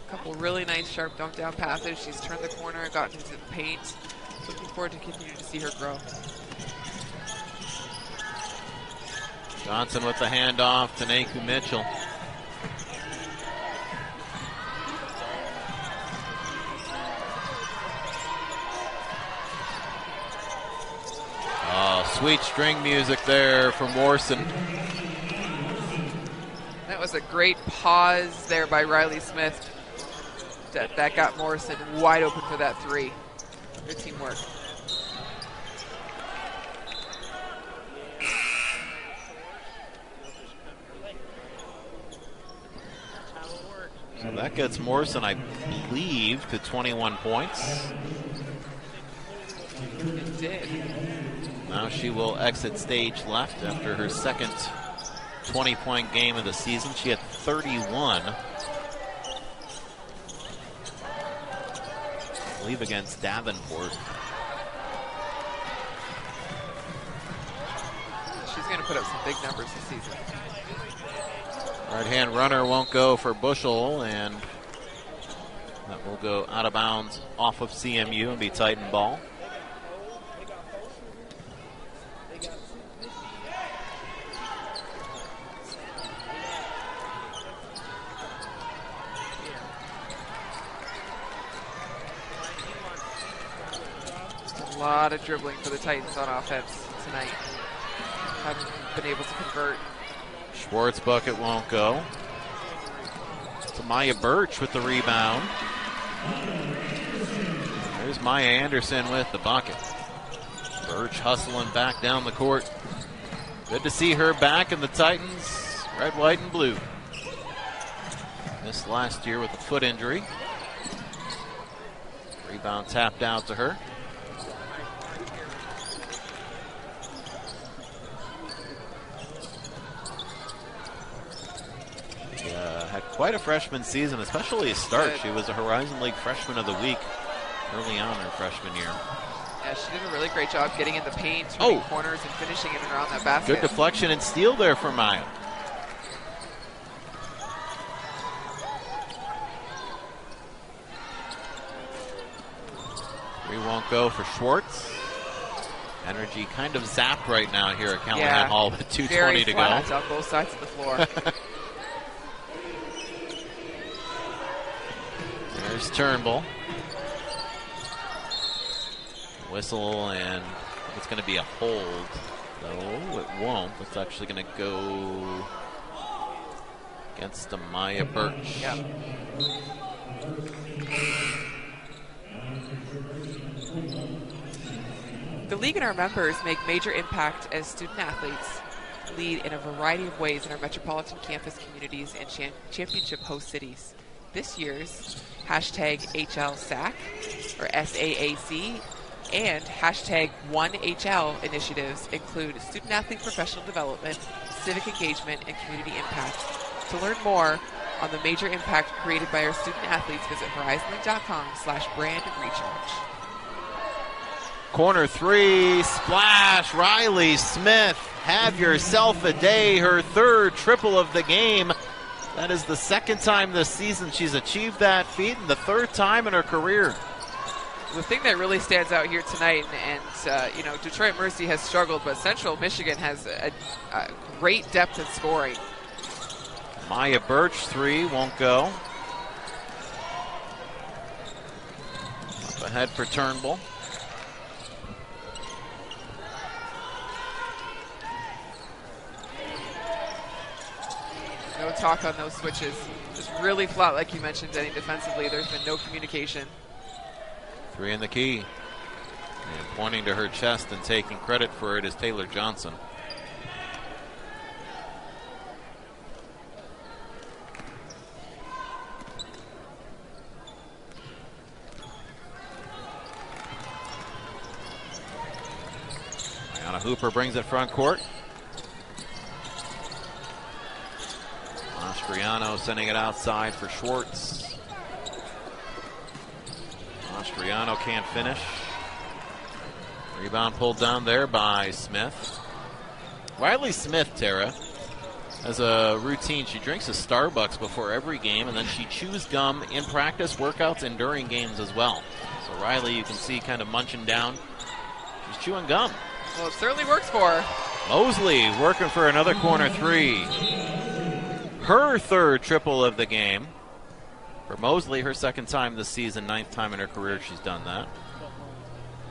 A couple really nice, sharp dunk down passes. She's turned the corner, gotten into the paint. Looking forward to continue to see her grow. Johnson with the handoff to Nekhu Mitchell. Oh, sweet string music there from Morrison. That was a great pause there by Riley Smith. That got Morrison wide open for that three. Good teamwork. So that gets Morrison, I believe, to 21 points. It did. Now she will exit stage left after her second 20-point game of the season. She had 31. I believe against Davenport. She's going to put up some big numbers this season. Right-hand runner won't go for Bushel, and that will go out of bounds off of CMU and be Titan ball. A lot of dribbling for the Titans on offense tonight. Haven't been able to convert. Schwartz bucket won't go. To Maya Birch with the rebound. There's Maya Anderson with the bucket. Birch hustling back down the court. Good to see her back in the Titans, red, white, and blue. Missed last year with a foot injury. Rebound tapped out to her. Had quite a freshman season, especially a start. She was a Horizon League Freshman of the Week early on in her freshman year. Yeah, she did a really great job getting in the paint, turning corners, and finishing in and around that basket. Good deflection and steal there for Maya. Three won't go for Schwartz. Energy kind of zapped right now here at Callahan Hall with 2:20 to go. On both sides of the floor. There's Turnbull. Whistle, and it's going to be a hold. No, it won't. It's actually going to go against Amaya Birch. Yep. The league and our members make major impact as student athletes lead in a variety of ways in our metropolitan campus communities and championship host cities. This year's hashtag HLSAC, or SAAC, and hashtag 1HL initiatives include student-athlete professional development, civic engagement, and community impact. To learn more on the major impact created by our student-athletes, visit horizonleague.com/brand-recharge. Corner three, splash, Riley Smith. Have yourself a day, her third triple of the game. That is the second time this season she's achieved that feat, and the third time in her career. The thing that really stands out here tonight, and Detroit Mercy has struggled, but Central Michigan has a great depth in scoring. Maya Birch, 3, won't go. Up ahead for Turnbull. No talk on those switches. Just really flat, like you mentioned, Denny, defensively. There's been no communication. 3 in the key. And pointing to her chest and taking credit for it is Taylor Johnson. Ayana Hooper brings it front court. Mastriano sending it outside for Schwartz. Mastriano can't finish. Rebound pulled down there by Smith. Riley Smith, Tara, has a routine. She drinks a Starbucks before every game, and then she chews gum in practice, workouts, and during games as well. So Riley, you can see kind of munching down. She's chewing gum. Well, it certainly works for her. Mosley working for another corner 3. Her third triple of the game. For Mosley, her second time this season, 9th time in her career she's done that.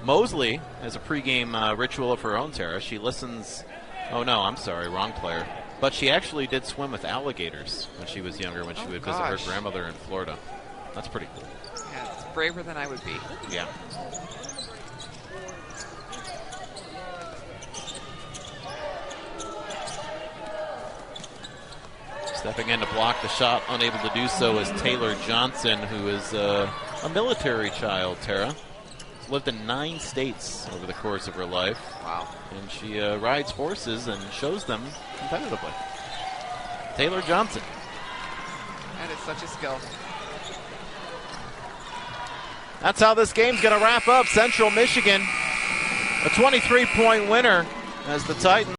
Mosley has a pregame ritual of her own, Tara. She listens. Oh, no, I'm sorry, wrong player. But she actually did swim with alligators when she was younger, when she would visit her grandmother in Florida. That's pretty cool. Yeah, it's braver than I would be. Yeah. Stepping in to block the shot, unable to do so, is Taylor Johnson, who is a military child, Tara. She's lived in 9 states over the course of her life. Wow. And she rides horses and shows them competitively. Taylor Johnson. That is such a skill. That's how this game's going to wrap up. Central Michigan, a 23-point winner as the Titans